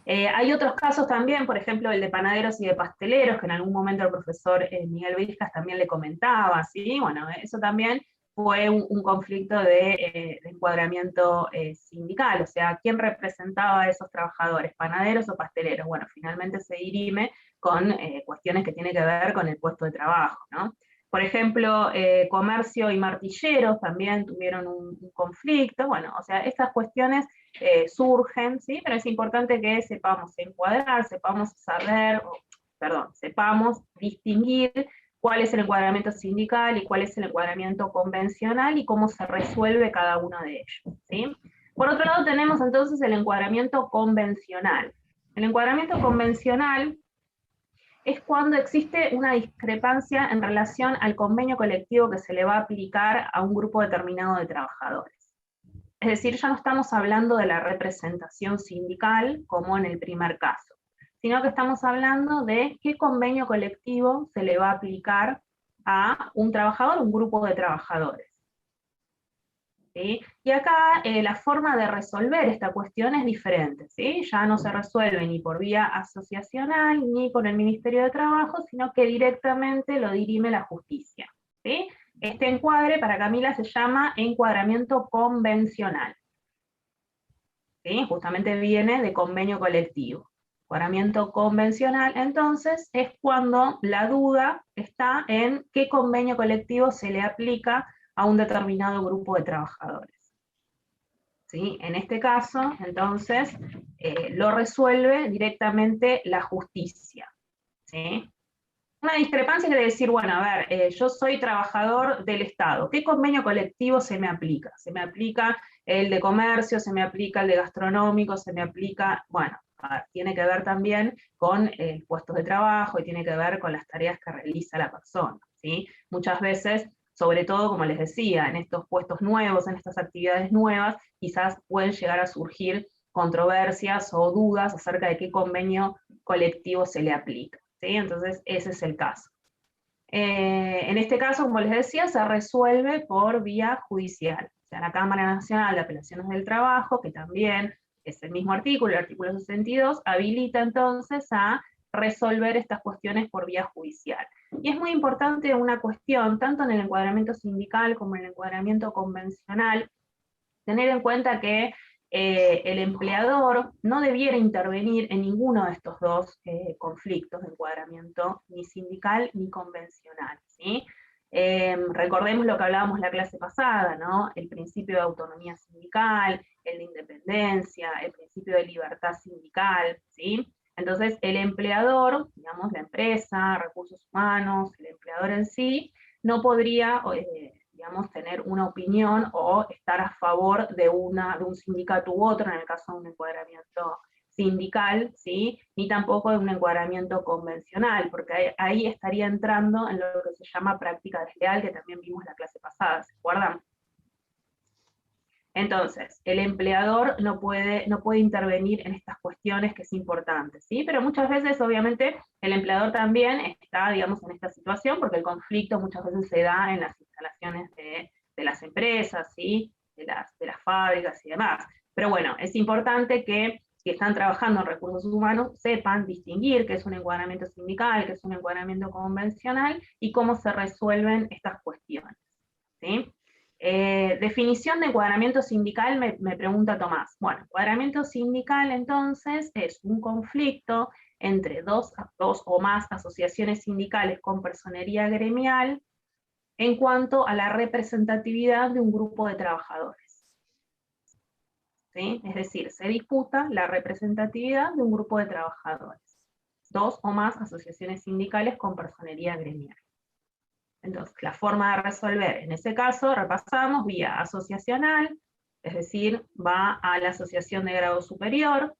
Hay otros casos también, por ejemplo, el de panaderos y de pasteleros, que en algún momento el profesor Miguel Vizcas también le comentaba, ¿sí? Bueno, eso también fue un conflicto de encuadramiento sindical, o sea, ¿quién representaba a esos trabajadores, panaderos o pasteleros? Bueno, finalmente se dirime con cuestiones que tienen que ver con el puesto de trabajo, ¿no? Por ejemplo, comercio y martilleros también tuvieron un conflicto, bueno, o sea, estas cuestiones surgen, ¿sí? Pero es importante que sepamos encuadrar, sepamos saber, sepamos distinguir cuál es el encuadramiento sindical y cuál es el encuadramiento convencional y cómo se resuelve cada uno de ellos, ¿sí? Por otro lado tenemos entonces el encuadramiento convencional. El encuadramiento convencional es cuando existe una discrepancia en relación al convenio colectivo que se le va a aplicar a un grupo determinado de trabajadores. Es decir, ya no estamos hablando de la representación sindical como en el primer caso, sino que estamos hablando de qué convenio colectivo se le va a aplicar a un trabajador, un grupo de trabajadores. ¿Sí? Y acá la forma de resolver esta cuestión es diferente, ¿sí? Ya no se resuelve ni por vía asociacional ni por el Ministerio de Trabajo, sino que directamente lo dirime la justicia, ¿sí? Este encuadre para Camila se llama encuadramiento convencional, ¿sí? Justamente viene de convenio colectivo. Encuadramiento convencional, entonces, es cuando la duda está en qué convenio colectivo se le aplica a un determinado grupo de trabajadores. ¿Sí? En este caso, entonces, lo resuelve directamente la justicia. ¿Sí? Una discrepancia quiere decir, bueno, a ver, yo soy trabajador del Estado, ¿qué convenio colectivo se me aplica? Se me aplica el de comercio, se me aplica el de gastronómico, se me aplica, bueno, tiene que ver también con puestos de trabajo y tiene que ver con las tareas que realiza la persona, ¿sí? Muchas veces, sobre todo, como les decía, en estos puestos nuevos, en estas actividades nuevas, quizás pueden llegar a surgir controversias o dudas acerca de qué convenio colectivo se le aplica. ¿Sí? Entonces, ese es el caso. En este caso, como les decía, se resuelve por vía judicial. O sea, la Cámara Nacional de Apelaciones del Trabajo, que también es el mismo artículo, el artículo 62, habilita entonces a resolver estas cuestiones por vía judicial. Y es muy importante una cuestión, tanto en el encuadramiento sindical como en el encuadramiento convencional, tener en cuenta que el empleador no debiera intervenir en ninguno de estos dos conflictos de encuadramiento, ni sindical ni convencional, ¿sí? Recordemos lo que hablábamos la clase pasada, ¿no? El principio de autonomía sindical, el de independencia, el principio de libertad sindical, ¿sí? Entonces, el empleador, digamos, la empresa, recursos humanos, el empleador en sí, no podría digamos, tener una opinión o estar a favor de un sindicato u otro, en el caso de un encuadramiento sindical, ¿sí? Ni tampoco de un encuadramiento convencional, porque ahí estaría entrando en lo que se llama práctica desleal, que también vimos la clase pasada, ¿se acuerdan? Entonces, el empleador no puede intervenir en estas cuestiones, que es importante, ¿sí? Pero muchas veces, obviamente, el empleador también está, digamos, en esta situación, porque el conflicto muchas veces se da en las instalaciones de las empresas, ¿sí? De las fábricas y demás. Pero bueno, es importante que si están trabajando en recursos humanos, sepan distinguir qué es un encuadramiento sindical, qué es un encuadramiento convencional, y cómo se resuelven estas cuestiones, ¿sí? Definición de encuadramiento sindical, me pregunta Tomás. Bueno, encuadramiento sindical entonces es un conflicto entre dos o más asociaciones sindicales con personería gremial en cuanto a la representatividad de un grupo de trabajadores. ¿Sí? Es decir, se disputa la representatividad de un grupo de trabajadores. Dos o más asociaciones sindicales con personería gremial. Entonces, la forma de resolver, en ese caso, repasamos vía asociacional, es decir, va a la asociación de grado superior,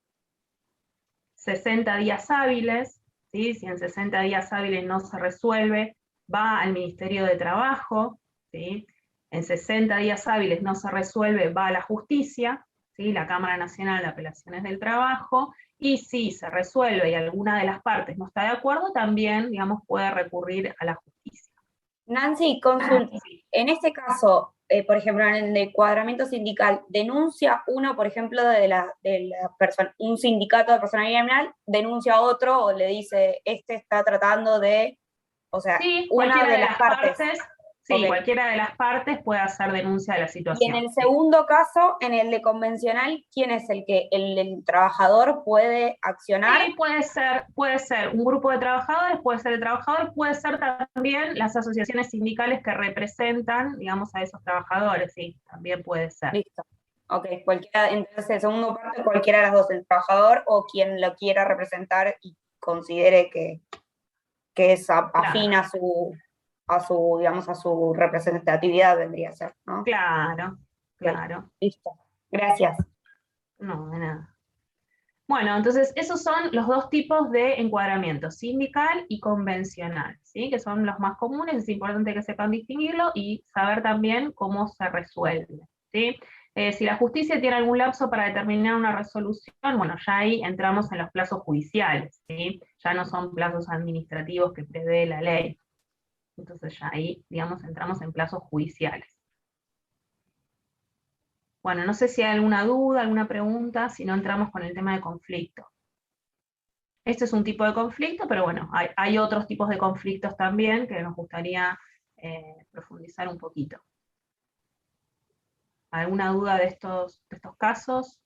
60 días hábiles, ¿sí? Si en 60 días hábiles no se resuelve, va al Ministerio de Trabajo, ¿sí? En 60 días hábiles no se resuelve, va a la justicia, ¿sí? La Cámara Nacional de Apelaciones del Trabajo, y si se resuelve y alguna de las partes no está de acuerdo, también, digamos, puede recurrir a la justicia. Nancy, consulta. En este caso, por ejemplo, en el encuadramiento sindical, ¿denuncia uno, por ejemplo, de la persona, un sindicato de personalidad gremial, denuncia a otro o le dice, este está tratando de, o sea, sí, una de las partes? Sí, okay. Cualquiera de las partes puede hacer denuncia de la situación. Y en el segundo caso, en el de convencional, ¿quién es el que el trabajador puede accionar? Sí, puede ser un grupo de trabajadores, puede ser el trabajador, puede ser también las asociaciones sindicales que representan, digamos, a esos trabajadores, sí, también puede ser. Listo. Ok, entonces el segundo parte, cualquiera de las dos, el trabajador o quien lo quiera representar y considere que es afín Claro. digamos, a su representatividad, vendría a ser, ¿no? Claro, claro. Listo. Gracias. No, de nada. Bueno, entonces esos son los dos tipos de encuadramiento, sindical y convencional, ¿sí? Que son los más comunes, es importante que sepan distinguirlo y saber también cómo se resuelve, ¿sí? Si la justicia tiene algún lapso para determinar una resolución, bueno, ya ahí entramos en los plazos judiciales, ¿sí? Ya no son plazos administrativos que prevé la ley. Entonces ya ahí, digamos, entramos en plazos judiciales. Bueno, no sé si hay alguna duda, alguna pregunta, si no entramos con el tema de conflicto. Este es un tipo de conflicto, pero bueno, hay otros tipos de conflictos también que nos gustaría profundizar un poquito. ¿Alguna duda de estos casos?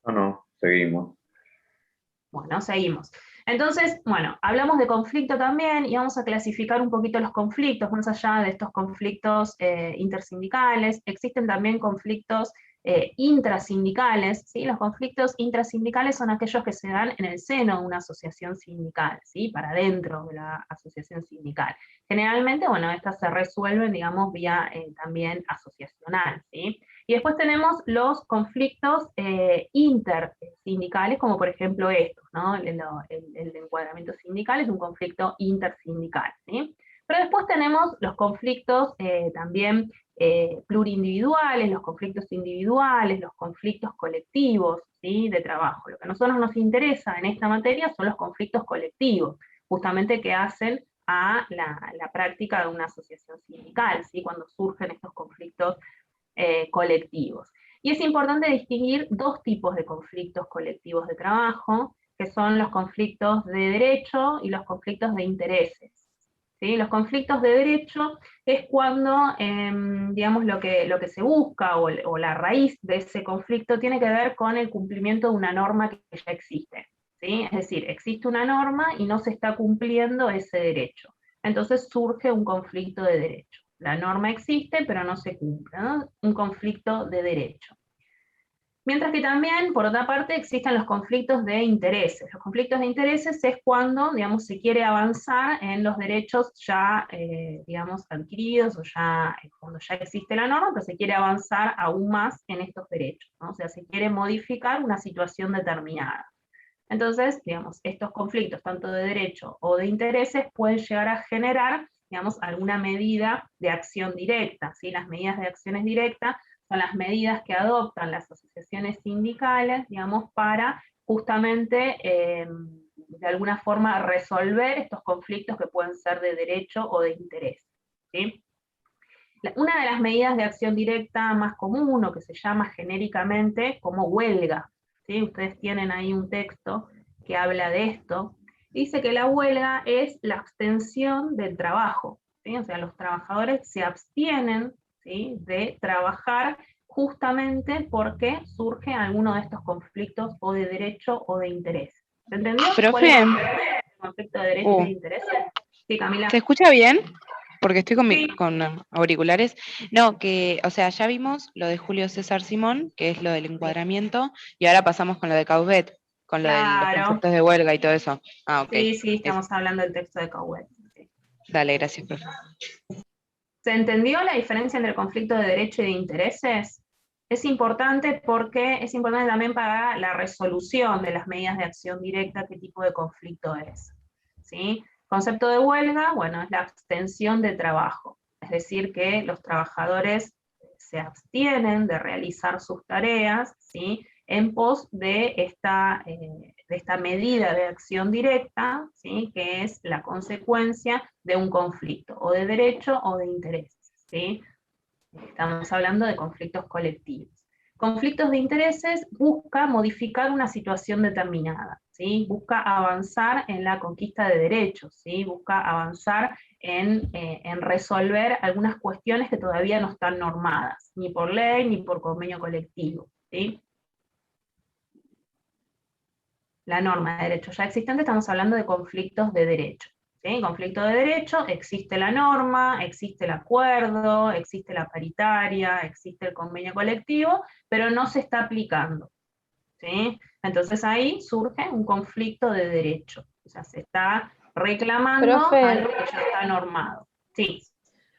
No, seguimos. Bueno, seguimos. Entonces, bueno, hablamos de conflicto también y vamos a clasificar un poquito los conflictos, más allá de estos conflictos intersindicales. Existen también conflictos intrasindicales, ¿sí? Los conflictos intrasindicales son aquellos que se dan en el seno de una asociación sindical, ¿sí? Para dentro de la asociación sindical. Generalmente, bueno, estas se resuelven, digamos, vía también asociacional, ¿sí? Y después tenemos los conflictos intersindicales, como por ejemplo estos, ¿no? El encuadramiento sindical es un conflicto intersindical, ¿sí? Pero después tenemos los conflictos también plurindividuales, los conflictos individuales, los conflictos colectivos, ¿sí? De trabajo. Lo que a nosotros nos interesa en esta materia son los conflictos colectivos, justamente que hacen a la práctica de una asociación sindical, ¿sí? Cuando surgen estos conflictos colectivos. Y es importante distinguir dos tipos de conflictos colectivos de trabajo, que son los conflictos de derecho y los conflictos de intereses. ¿Sí? Los conflictos de derecho es cuando, digamos, lo que se busca o la raíz de ese conflicto tiene que ver con el cumplimiento de una norma que ya existe. ¿Sí? Es decir, existe una norma y no se está cumpliendo ese derecho. Entonces surge un conflicto de derecho. La norma existe, pero no se cumple, ¿no? Un conflicto de derecho. Mientras que también, por otra parte, existen los conflictos de intereses. Los conflictos de intereses es cuando, digamos, se quiere avanzar en los derechos ya, digamos, adquiridos, o ya, cuando ya existe la norma, pero se quiere avanzar aún más en estos derechos, ¿no? O sea, se quiere modificar una situación determinada. Entonces, digamos, estos conflictos, tanto de derecho o de intereses, pueden llegar a generar, digamos, alguna medida de acción directa, ¿sí? Las medidas de acciones directas son las medidas que adoptan las asociaciones sindicales, digamos, para justamente, de alguna forma, resolver estos conflictos que pueden ser de derecho o de interés, ¿sí? Una de las medidas de acción directa más común, o que se llama genéricamente como huelga, ¿sí? Ustedes tienen ahí un texto que habla de esto. Dice que la huelga es la abstención del trabajo, ¿sí? O sea, los trabajadores se abstienen, ¿sí?, de trabajar justamente porque surge alguno de estos conflictos o de derecho o de interés. ¿Se entendió? ¿Cuál es Profe, el conflicto de derecho y de interés? Sí, Camila. ¿se escucha bien? Porque estoy Sí. con auriculares. No, que, o sea, ya vimos lo de Julio César Simón, que es lo del encuadramiento, y ahora pasamos con lo de Cauvet, con lo de los Claro. conceptos de huelga y todo eso. Ah, ok. Sí, estamos hablando del texto de Cowell. Sí. Dale, gracias, profe. ¿Se entendió la diferencia entre el conflicto de derecho y de intereses? Es importante porque es importante también para la resolución de las medidas de acción directa qué tipo de conflicto es. ¿Sí? Concepto de huelga, bueno, es la abstención de trabajo. Es decir, que los trabajadores se abstienen de realizar sus tareas, ¿sí?, en pos de esta medida de acción directa, ¿sí?, que es la consecuencia de un conflicto, o de derecho o de interés, ¿sí? Estamos hablando de conflictos colectivos. Conflictos de intereses busca modificar una situación determinada, ¿sí? Busca avanzar en la conquista de derechos, ¿sí? Busca avanzar en resolver algunas cuestiones que todavía no están normadas, ni por ley ni por convenio colectivo, ¿sí? La norma de derecho ya existente, estamos hablando de conflictos de derecho. ¿Sí? Conflicto de derecho, existe la norma, existe el acuerdo, existe la paritaria, existe el convenio colectivo, pero no se está aplicando. ¿Sí? Entonces ahí surge un conflicto de derecho. O sea, se está reclamando algo que ya está normado. Sí.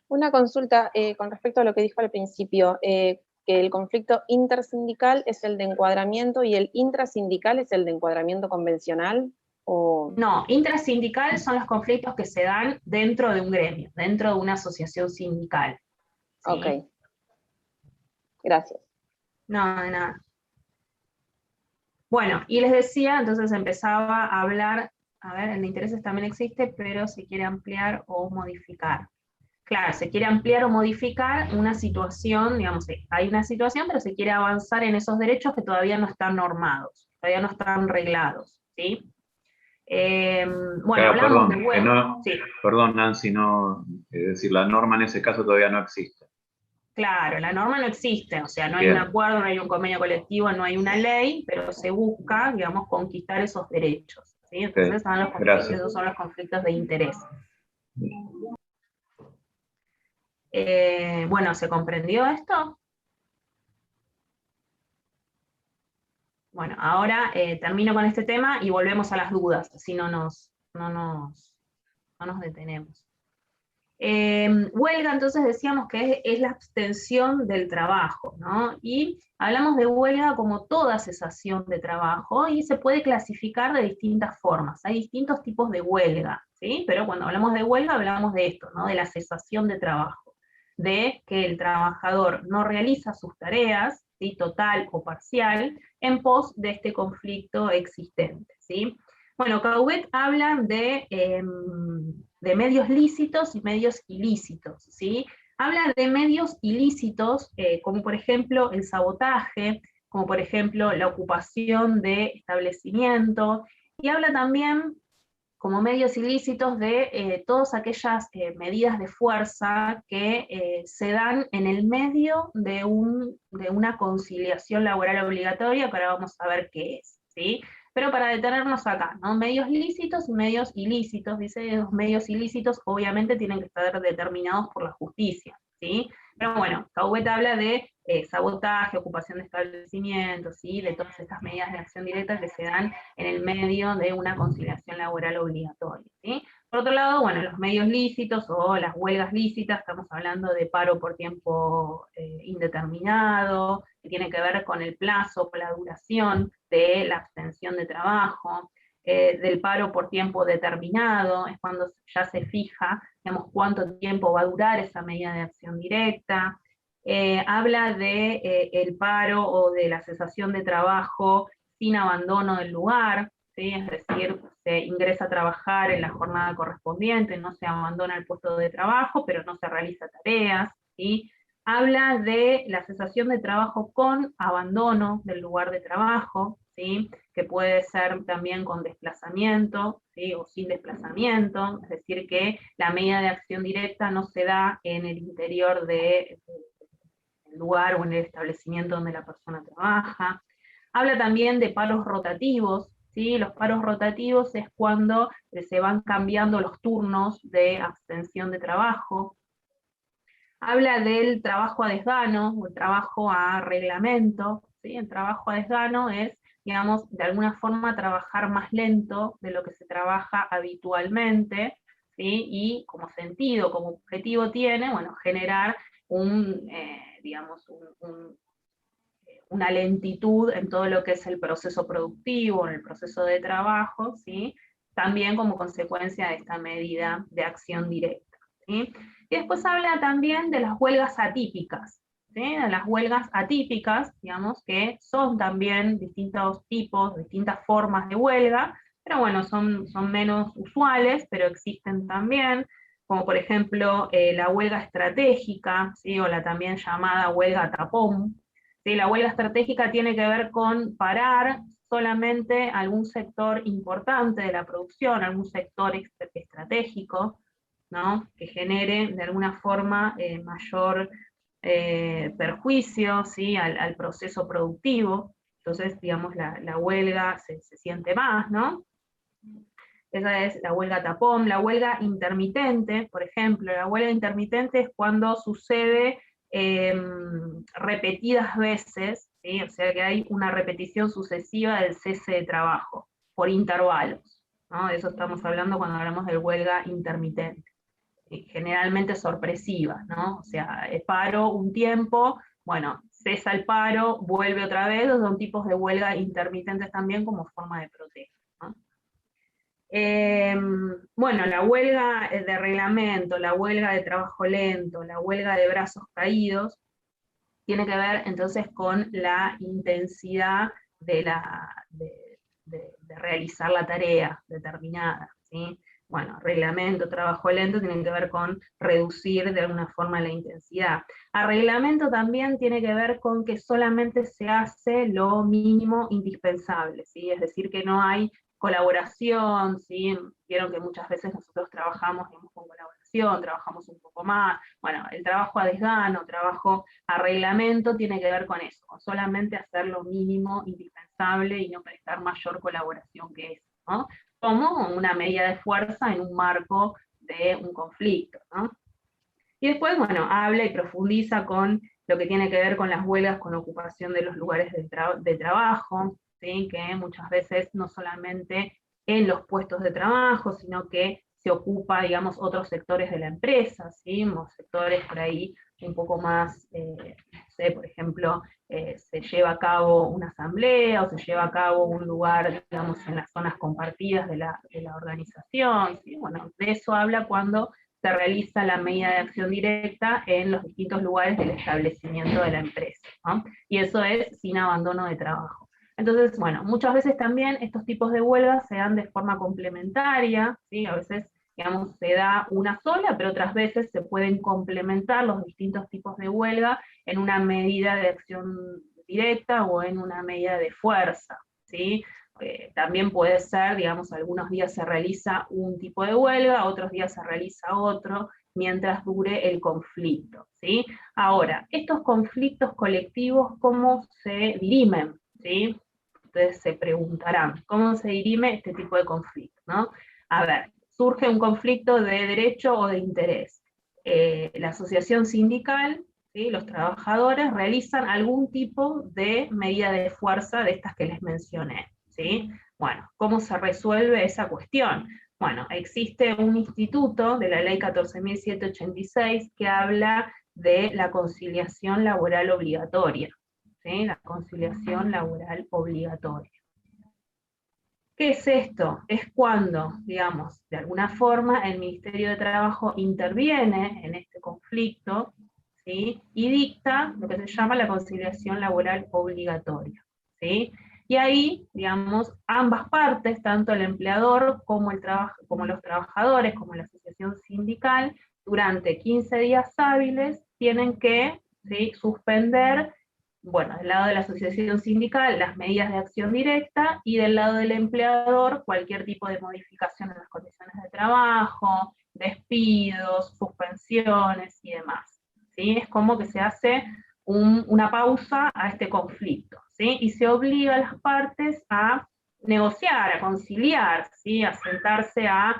Una consulta con respecto a lo que dijo al principio, que el conflicto intersindical es el de encuadramiento y el intrasindical es el de encuadramiento convencional. ¿O? No, intrasindical son los conflictos que se dan dentro de un gremio, dentro de una asociación sindical. ¿Sí? Ok. Gracias. No, de nada. Bueno, y les decía, entonces empezaba a hablar, a ver, el de intereses también existe, pero se quiere ampliar o modificar. Claro, se quiere ampliar o modificar una situación, digamos, hay una situación, pero se quiere avanzar en esos derechos que todavía no están normados, todavía no están reglados, ¿sí? Bueno, claro, hablamos perdón, de huelga. no, Sí. perdón, Nancy, no, es decir, la norma en ese caso todavía no existe. Claro, la norma no existe, o sea, no hay Bien. un acuerdo, no hay un convenio colectivo, no hay una ley, pero se busca, digamos, conquistar esos derechos, ¿sí? Entonces son los conflictos, Gracias. esos son los conflictos de interés. Bueno, ¿se comprendió esto? Bueno, ahora termino con este tema y volvemos a las dudas, así no nos detenemos. Huelga, entonces decíamos que es la abstención del trabajo, ¿no? Y hablamos de huelga como toda cesación de trabajo y se puede clasificar de distintas formas. Hay distintos tipos de huelga, ¿sí? Pero cuando hablamos de huelga hablamos de esto, ¿no? De la cesación de trabajo, de que el trabajador no realiza sus tareas, ¿sí? Total o parcial, en pos de este conflicto existente, ¿sí? Bueno, Cauvet habla de medios lícitos y medios ilícitos, ¿sí? Habla de medios ilícitos, como por ejemplo el sabotaje, como por ejemplo la ocupación de establecimiento, y habla también como medios ilícitos de todas aquellas medidas de fuerza que se dan en el medio de una conciliación laboral obligatoria, que ahora vamos a ver qué es, ¿sí? Pero para detenernos acá, ¿no? Medios lícitos y medios ilícitos, dice, los medios ilícitos obviamente tienen que estar determinados por la justicia, ¿sí? Pero bueno, Cauvet habla de sabotaje, ocupación de establecimientos, ¿sí? De todas estas medidas de acción directa que se dan en el medio de una conciliación laboral obligatoria, ¿sí? Por otro lado, bueno, los medios lícitos o las huelgas lícitas, estamos hablando de paro por tiempo indeterminado, que tiene que ver con el plazo, con la duración de la abstención de trabajo, del paro por tiempo determinado, es cuando ya se fija, digamos, cuánto tiempo va a durar esa medida de acción directa. Habla de el paro o de la cesación de trabajo sin abandono del lugar, ¿sí? Es decir, se ingresa a trabajar en la jornada correspondiente, no se abandona el puesto de trabajo, pero no se realiza tareas, ¿sí? Habla de la cesación de trabajo con abandono del lugar de trabajo, ¿sí? Que puede ser también con desplazamiento, ¿sí? O sin desplazamiento, es decir, que la medida de acción directa no se da en el interior del lugar o en el establecimiento donde la persona trabaja. Habla también de paros rotativos, ¿sí? Los paros rotativos es cuando se van cambiando los turnos de abstención de trabajo. Habla del trabajo a desgano, o el trabajo a reglamento, ¿sí? El trabajo a desgano es, digamos, de alguna forma trabajar más lento de lo que se trabaja habitualmente, ¿sí? Y como sentido, como objetivo tiene, bueno, generar digamos, una lentitud en todo lo que es el proceso productivo, en el proceso de trabajo, ¿sí? También como consecuencia de esta medida de acción directa, ¿sí? Y después habla también de las huelgas atípicas, ¿sí? De las huelgas atípicas, digamos, que son también distintos tipos, distintas formas de huelga, pero bueno, son menos usuales, pero existen también, como por ejemplo la huelga estratégica, ¿sí? O la también llamada huelga tapón. ¿Sí? La huelga estratégica tiene que ver con parar solamente algún sector importante de la producción, algún sector estratégico, ¿no? Que genere de alguna forma mayor perjuicio, ¿sí? al proceso productivo. Entonces, digamos, la huelga se siente más, ¿no? Esa es la huelga tapón. La huelga intermitente, por ejemplo, la huelga intermitente es cuando sucede repetidas veces, ¿sí? O sea que hay una repetición sucesiva del cese de trabajo, por intervalos, ¿no? De eso estamos hablando cuando hablamos de huelga intermitente. Generalmente sorpresiva, ¿no? O sea, paro un tiempo, bueno, cesa el paro, vuelve otra vez, son tipos de huelga intermitentes también como forma de protesta, ¿no? Bueno, la huelga de reglamento, la huelga de trabajo lento, la huelga de brazos caídos, tiene que ver entonces con la intensidad de realizar la tarea determinada, ¿sí? Bueno, reglamento, trabajo lento tienen que ver con reducir de alguna forma la intensidad. A reglamento también tiene que ver con que solamente se hace lo mínimo indispensable, ¿sí? Es decir, que no hay colaboración, ¿sí? Vieron que muchas veces nosotros trabajamos, digamos, con colaboración duración, trabajamos un poco más. Bueno, el trabajo a desgano, trabajo a reglamento, tiene que ver con eso, con solamente hacer lo mínimo indispensable y no prestar mayor colaboración que eso, ¿no? Como una medida de fuerza en un marco de un conflicto, ¿no? Y después, bueno, habla y profundiza con lo que tiene que ver con las huelgas con ocupación de los lugares de trabajo, ¿sí? Que muchas veces no solamente en los puestos de trabajo, sino que se ocupa, digamos, otros sectores de la empresa, ¿sí? Sectores por ahí un poco más, no sé, por ejemplo, se lleva a cabo una asamblea o se lleva a cabo un lugar, digamos, en las zonas compartidas de la organización, ¿sí? Bueno, de eso habla cuando se realiza la medida de acción directa en los distintos lugares del establecimiento de la empresa, ¿no? Y eso es sin abandono de trabajo. Entonces, bueno, muchas veces también estos tipos de huelgas se dan de forma complementaria, ¿sí? A veces, digamos, se da una sola, pero otras veces se pueden complementar los distintos tipos de huelga en una medida de acción directa o en una medida de fuerza, ¿sí? También puede ser, digamos, algunos días se realiza un tipo de huelga, otros días se realiza otro, mientras dure el conflicto, ¿sí? Ahora, estos conflictos colectivos, ¿cómo se dirimen? ¿Sí? Ustedes se preguntarán, ¿cómo se dirime este tipo de conflicto? ¿No? A ver, surge un conflicto de derecho o de interés. La asociación sindical, ¿sí? Los trabajadores realizan algún tipo de medida de fuerza de estas que les mencioné, ¿sí? Bueno, ¿cómo se resuelve esa cuestión? Bueno, existe un instituto de la ley 14.786 que habla de la conciliación laboral obligatoria, ¿sí? La conciliación laboral obligatoria. ¿Qué es esto? Es cuando, digamos, de alguna forma el Ministerio de Trabajo interviene en este conflicto, ¿sí? Y dicta lo que se llama la conciliación laboral obligatoria, ¿sí? Y ahí, digamos, ambas partes, tanto el empleador como los trabajadores, como la asociación sindical, durante 15 días hábiles tienen que, ¿sí? Suspender, bueno, del lado de la asociación sindical, las medidas de acción directa, y del lado del empleador, cualquier tipo de modificación en las condiciones de trabajo, despidos, suspensiones y demás, ¿sí? Es como que se hace una pausa a este conflicto, ¿sí? Y se obliga a las partes a negociar, a conciliar, ¿sí? A sentarse a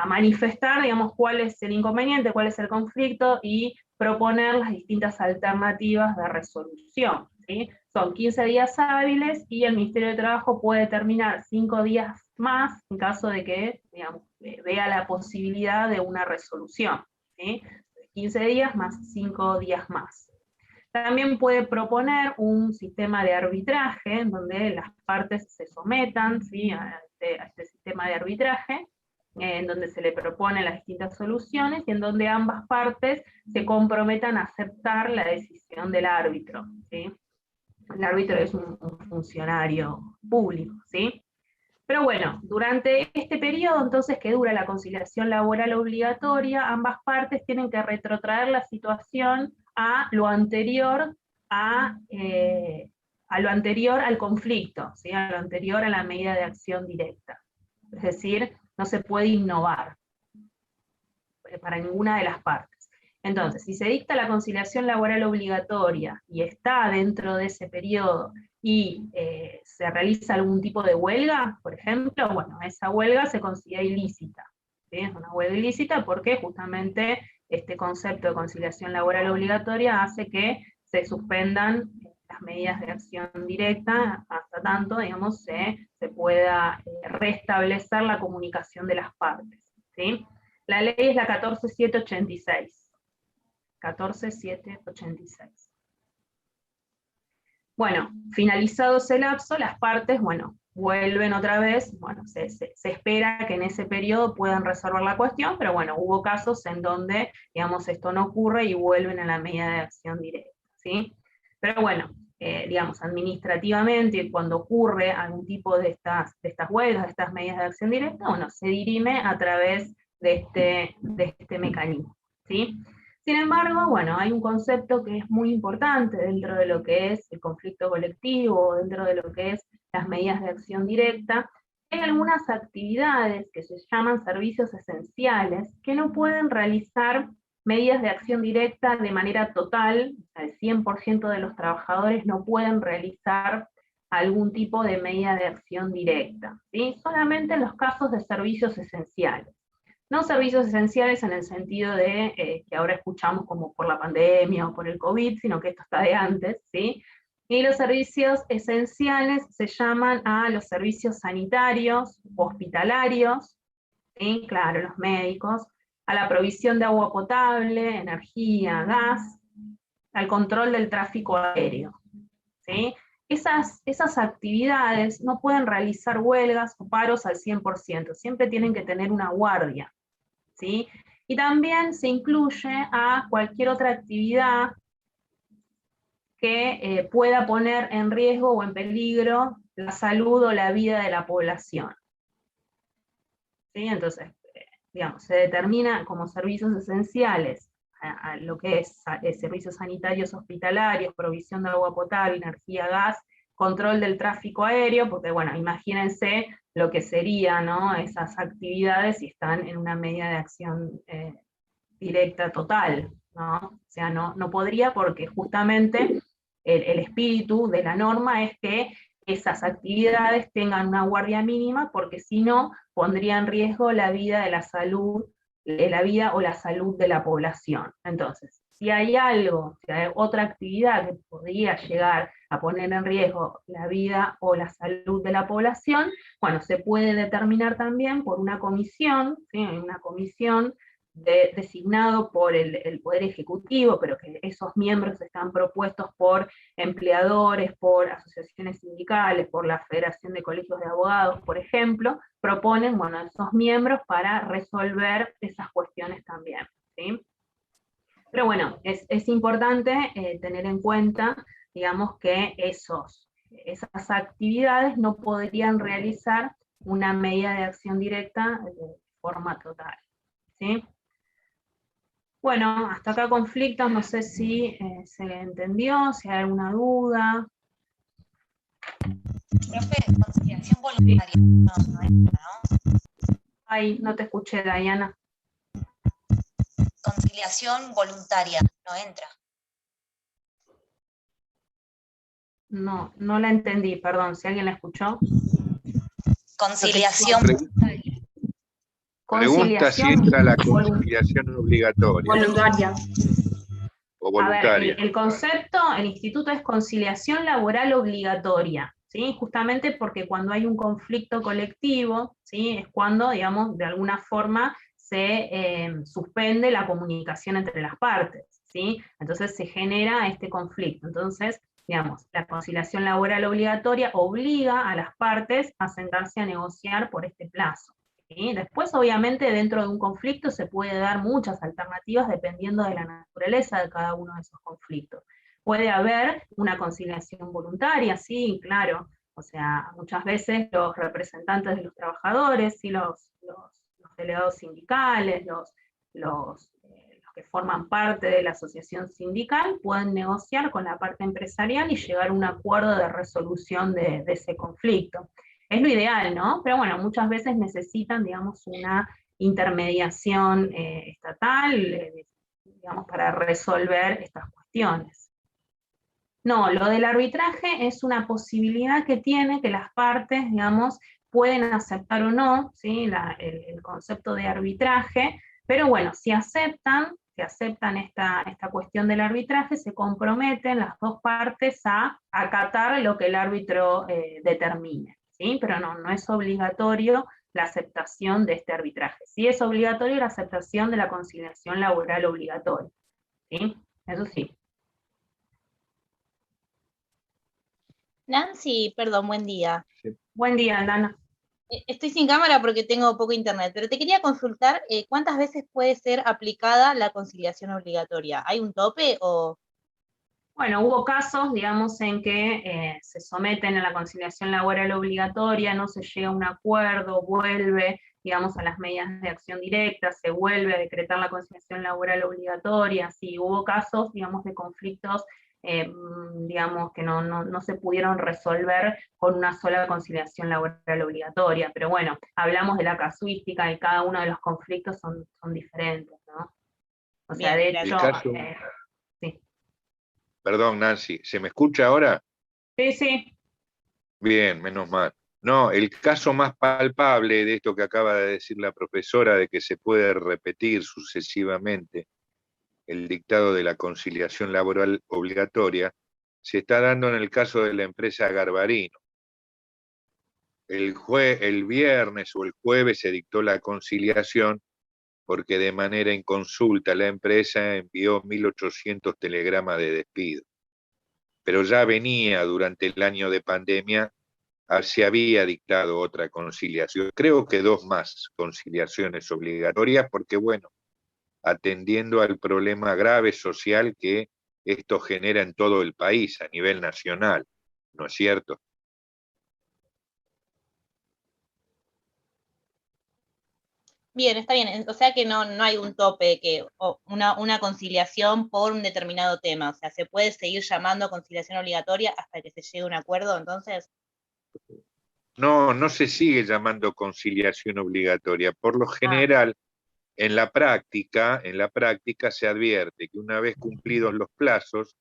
manifestar, digamos, cuál es el inconveniente, cuál es el conflicto, y proponer las distintas alternativas de resolución, ¿sí? Son 15 días hábiles y el Ministerio de Trabajo puede determinar 5 días más en caso de que, digamos, vea la posibilidad de una resolución, ¿sí? 15 días más 5 días más. También puede proponer un sistema de arbitraje en donde las partes se sometan, ¿sí? a este sistema de arbitraje, en donde se le proponen las distintas soluciones y en donde ambas partes se comprometan a aceptar la decisión del árbitro, ¿sí? El árbitro es un funcionario público, ¿sí? Pero bueno, durante este periodo entonces que dura la conciliación laboral obligatoria, ambas partes tienen que retrotraer la situación a lo anterior al conflicto, ¿sí? A lo anterior a la medida de acción directa. Es decir, no se puede innovar para ninguna de las partes. Entonces, si se dicta la conciliación laboral obligatoria y está dentro de ese periodo y se realiza algún tipo de huelga, por ejemplo, bueno, esa huelga se considera ilícita, ¿sí? Es una huelga ilícita porque justamente este concepto de conciliación laboral obligatoria hace que se suspendan las medidas de acción directa hasta tanto, digamos, se pueda restablecer la comunicación de las partes, ¿sí? La ley es la 14.786. 14.786. Bueno, finalizado ese lapso, las partes, bueno, vuelven otra vez, bueno, se espera que en ese periodo puedan resolver la cuestión, pero bueno, hubo casos en donde, digamos, esto no ocurre y vuelven a la medida de acción directa, ¿sí? Pero bueno, digamos, administrativamente, cuando ocurre algún tipo de estas huelgas, de estas medidas de acción directa, bueno, se dirime a través de este mecanismo, ¿sí? Sin embargo, bueno, hay un concepto que es muy importante dentro de lo que es el conflicto colectivo, dentro de lo que es las medidas de acción directa, Hay algunas actividades que se llaman servicios esenciales que no pueden realizar medidas de acción directa de manera total, o sea, el 100% de los trabajadores no pueden realizar algún tipo de medida de acción directa, ¿sí? Solamente en los casos de servicios esenciales. No servicios esenciales en el sentido de que ahora escuchamos como por la pandemia o por el COVID, sino que esto está de antes, ¿sí? Y los servicios esenciales se llaman a los servicios sanitarios, hospitalarios, ¿sí? Claro, los médicos, a la provisión de agua potable, energía, gas, al control del tráfico aéreo, ¿sí? Esas actividades no pueden realizar huelgas o paros al 100%, siempre tienen que tener una guardia, ¿sí? Y también se incluye a cualquier otra actividad que pueda poner en riesgo o en peligro la salud o la vida de la población. ¿Sí? Entonces, digamos, se determina como servicios esenciales a lo que es servicios sanitarios hospitalarios, provisión de agua potable, energía, gas, control del tráfico aéreo, porque bueno, imagínense lo que sería, ¿no?, esas actividades si están en una medida de acción directa total, ¿no? O sea, no podría, porque justamente el espíritu de la norma es que esas actividades tengan una guardia mínima, porque si no, pondría en riesgo la vida de la salud, la vida o la salud de la población. Entonces, si hay algo, si hay otra actividad que podría llegar a poner en riesgo la vida o la salud de la población, bueno, se puede determinar también por una comisión, ¿sí? Una comisión designado por el Poder Ejecutivo, pero que esos miembros están propuestos por empleadores, por asociaciones sindicales, por la Federación de Colegios de Abogados, por ejemplo, proponen, bueno, esos miembros para resolver esas cuestiones también, ¿sí? Pero bueno, es importante tener en cuenta, digamos, que esas actividades no podrían realizar una medida de acción directa de forma total, ¿sí? Bueno, hasta acá conflictos, no sé si se entendió, si hay alguna duda. Profe, conciliación voluntaria. No entra, ¿no? Ay, no te escuché, Diana. Conciliación voluntaria, no entra. No la entendí, perdón, si alguien la escuchó. Conciliación voluntaria. Pregunta si entra la conciliación obligatoria. Voluntaria. O A ver, voluntaria. el concepto, el instituto es conciliación laboral obligatoria, ¿sí? Justamente porque cuando hay un conflicto colectivo, ¿sí?, es cuando, digamos, de alguna forma se suspende la comunicación entre las partes, ¿sí? Entonces se genera este conflicto. Entonces, digamos, la conciliación laboral obligatoria obliga a las partes a sentarse a negociar por este plazo. ¿Sí? Después, obviamente, dentro de un conflicto se puede dar muchas alternativas dependiendo de la naturaleza de cada uno de esos conflictos. Puede haber una conciliación voluntaria, sí, claro. O sea, muchas veces los representantes de los trabajadores, ¿sí?, los delegados sindicales, los que forman parte de la asociación sindical, pueden negociar con la parte empresarial y llegar a un acuerdo de resolución de ese conflicto. Es lo ideal, ¿no? Pero bueno, muchas veces necesitan, digamos, una intermediación estatal, digamos, para resolver estas cuestiones. No, lo del arbitraje es una posibilidad que tiene, que las partes, digamos, pueden aceptar o no, ¿sí?, el concepto de arbitraje, pero bueno, si aceptan esta cuestión del arbitraje, se comprometen las dos partes a acatar lo que el árbitro determine, ¿sí? Pero no es obligatorio la aceptación de este arbitraje. Sí es obligatorio la aceptación de la conciliación laboral obligatoria, ¿sí? Eso sí. Nancy, perdón, buen día. Buen día, Aldana. Estoy sin cámara porque tengo poco internet, pero te quería consultar cuántas veces puede ser aplicada la conciliación obligatoria. ¿Hay un tope o...? Bueno, hubo casos, digamos, en que se someten a la conciliación laboral obligatoria, no se llega a un acuerdo, vuelve digamos, a las medidas de acción directa, se vuelve a decretar la conciliación laboral obligatoria, sí, hubo casos, digamos, de conflictos, digamos, que no se pudieron resolver con una sola conciliación laboral obligatoria, pero bueno, hablamos de la casuística y cada uno de los conflictos son diferentes, ¿no? O sea, Bien, de hecho, sí. Perdón, Nancy, ¿se me escucha ahora? Sí, sí. Bien, menos mal. No, el caso más palpable de esto que acaba de decir la profesora, de que se puede repetir sucesivamente el dictado de la conciliación laboral obligatoria, se está dando en el caso de la empresa Garbarino. El viernes o el jueves se dictó la conciliación porque de manera inconsulta la empresa envió 1.800 telegramas de despido. Pero ya venía durante el año de pandemia, se había dictado otra conciliación, creo que 2 más conciliaciones obligatorias, porque bueno, atendiendo al problema grave social que esto genera en todo el país a nivel nacional, ¿no es cierto? Bien, está bien. O sea que no hay un tope, o una conciliación por un determinado tema. O sea, se puede seguir llamando conciliación obligatoria hasta que se llegue a un acuerdo, entonces. No se sigue llamando conciliación obligatoria. Por lo general, en la práctica se advierte que una vez cumplidos los plazos,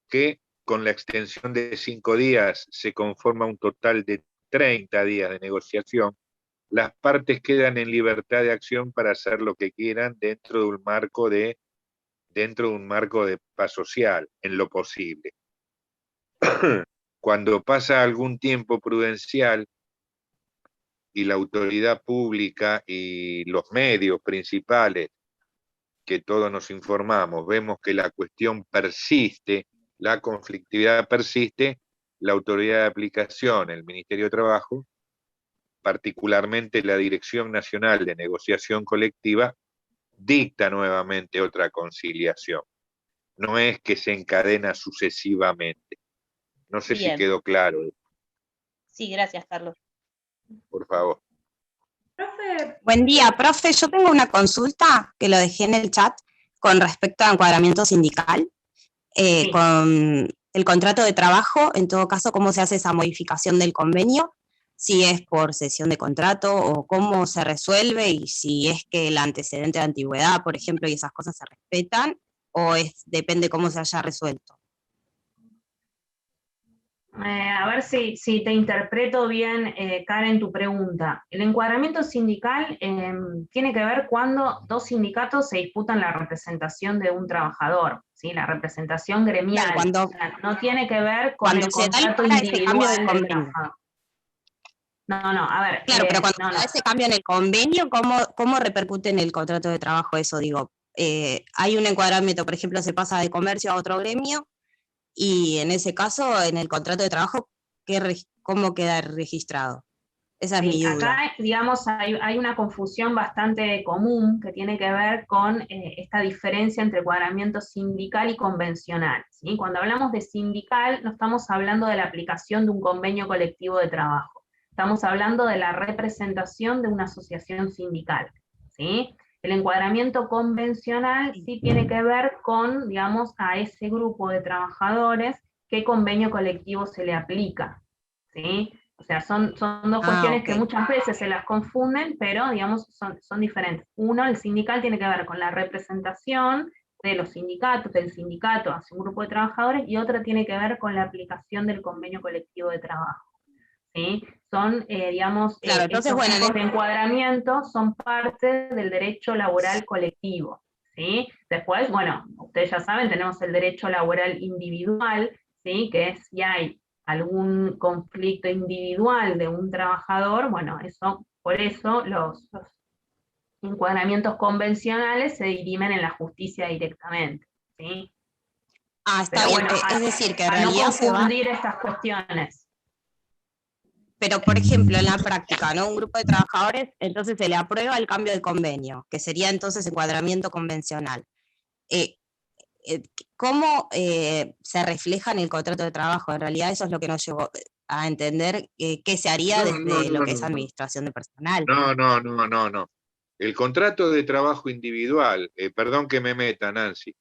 que con la extensión de 5 días se conforma un total de 30 días de negociación, las partes quedan en libertad de acción para hacer lo que quieran dentro de un marco de paz social, en lo posible. Cuando pasa algún tiempo prudencial y la autoridad pública y los medios principales, que todos nos informamos, vemos que la cuestión persiste, la conflictividad persiste, la autoridad de aplicación, el Ministerio de Trabajo, particularmente la Dirección Nacional de Negociación Colectiva, dicta nuevamente otra conciliación. No es que se encadena sucesivamente. No sé si quedó claro. Sí, gracias, Carlos. Por favor. Buen día, profe. Yo tengo una consulta que lo dejé en el chat con respecto a encuadramiento sindical. Con el contrato de trabajo, en todo caso, ¿cómo se hace esa modificación del convenio? Si es por cesión de contrato o cómo se resuelve y si es que el antecedente de antigüedad, por ejemplo, y esas cosas se respetan o depende cómo se haya resuelto. A ver si te interpreto bien, Karen, tu pregunta. El encuadramiento sindical tiene que ver cuando 2 sindicatos se disputan la representación de un trabajador, ¿sí? La representación gremial. Claro, o sea, no tiene que ver con el contrato individual del trabajador. No, a ver. Claro, pero cuando se da ese cambio en el convenio, ¿cómo repercute en el contrato de trabajo eso? Digo, hay un encuadramiento, por ejemplo, se pasa de comercio a otro gremio, y en ese caso, en el contrato de trabajo, ¿cómo queda registrado? Esa es mi duda. Acá, digamos, hay una confusión bastante común que tiene que ver con esta diferencia entre encuadramiento sindical y convencional, ¿sí? Cuando hablamos de sindical, no estamos hablando de la aplicación de un convenio colectivo de trabajo. Estamos hablando de la representación de una asociación sindical, ¿sí? El encuadramiento convencional sí tiene que ver con, digamos, a ese grupo de trabajadores qué convenio colectivo se le aplica, ¿sí? O sea, son 2 cuestiones que muchas veces se las confunden, pero, digamos, son diferentes. Uno, el sindical tiene que ver con la representación de los sindicatos, del sindicato hacia un grupo de trabajadores, y otra tiene que ver con la aplicación del convenio colectivo de trabajo, ¿sí? Son, digamos, claro, entonces, estos tipos de encuadramiento son parte del derecho laboral colectivo, ¿sí? Después, bueno, ustedes ya saben, tenemos el derecho laboral individual, ¿sí? Que es si hay algún conflicto individual de un trabajador, bueno, por eso los encuadramientos convencionales se dirimen en la justicia directamente, ¿sí? Está bien, bueno, es decir, que en realidad no confundir estas cuestiones. Pero, por ejemplo, en la práctica, ¿no? Un grupo de trabajadores, entonces se le aprueba el cambio de convenio, que sería entonces encuadramiento convencional. ¿Cómo se refleja en el contrato de trabajo? En realidad eso es lo que nos llevó. a entender qué se haría desde lo que es administración de personal. No. El contrato de trabajo individual, perdón que me meta, Nancy,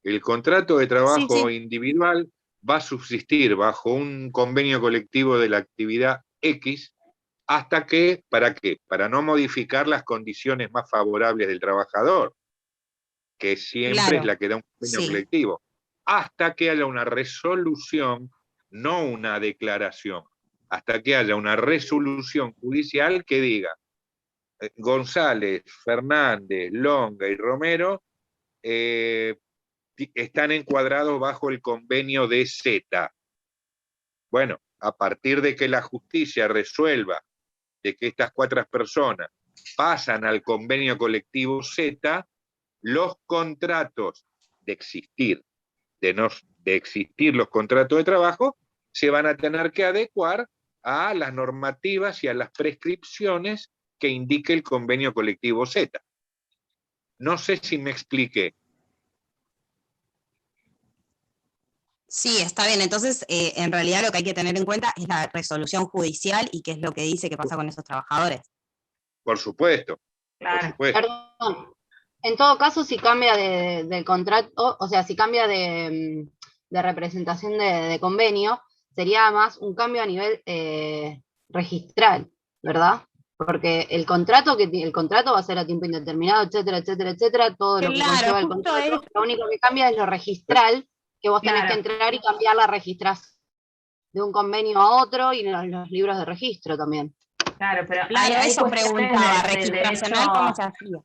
el contrato de trabajo individual va a subsistir bajo un convenio colectivo de la actividad X hasta que, ¿para qué? Para no modificar las condiciones más favorables del trabajador, que siempre es la que da un convenio colectivo, hasta que haya una resolución, no una declaración, hasta que haya una resolución judicial que diga González, Fernández, Longa y Romero están encuadrados bajo el convenio de Z. Bueno, a partir de que la justicia resuelva de que estas 4 personas pasan al convenio colectivo Z, los contratos de existir los contratos de trabajo se van a tener que adecuar a las normativas y a las prescripciones que indique el convenio colectivo Z. No sé si me expliqué. Sí, está bien. Entonces, en realidad lo que hay que tener en cuenta es la resolución judicial y qué es lo que dice que pasa con esos trabajadores. Por supuesto. Claro. Por supuesto. Perdón. En todo caso, si cambia de contrato, o sea, si cambia de representación de convenio, sería más un cambio a nivel registral, ¿verdad? Porque el contrato va a ser a tiempo indeterminado, etcétera, etcétera, etcétera, todo lo que conlleva el contrato, lo único que cambia es lo registral, que vos tenés que entrar y cambiar la registración de un convenio a otro y los libros de registro también. Claro, pero hay eso preguntaba, registracional, ¿cómo se hacía?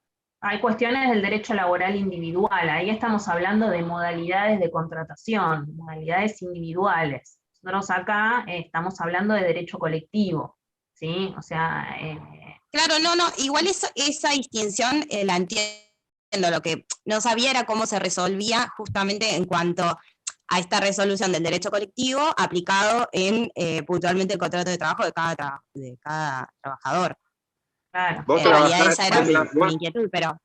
Hay cuestiones del derecho laboral individual, ahí estamos hablando de modalidades de contratación, modalidades individuales. Nosotros acá estamos hablando de derecho colectivo, ¿sí? O sea... Claro, igual esa distinción la entiendo, lo que no sabía era cómo se resolvía justamente en cuanto a esta resolución del derecho colectivo aplicado en puntualmente el contrato de trabajo de cada trabajador. Claro. ¿Vos esa era mi inquietud, pero...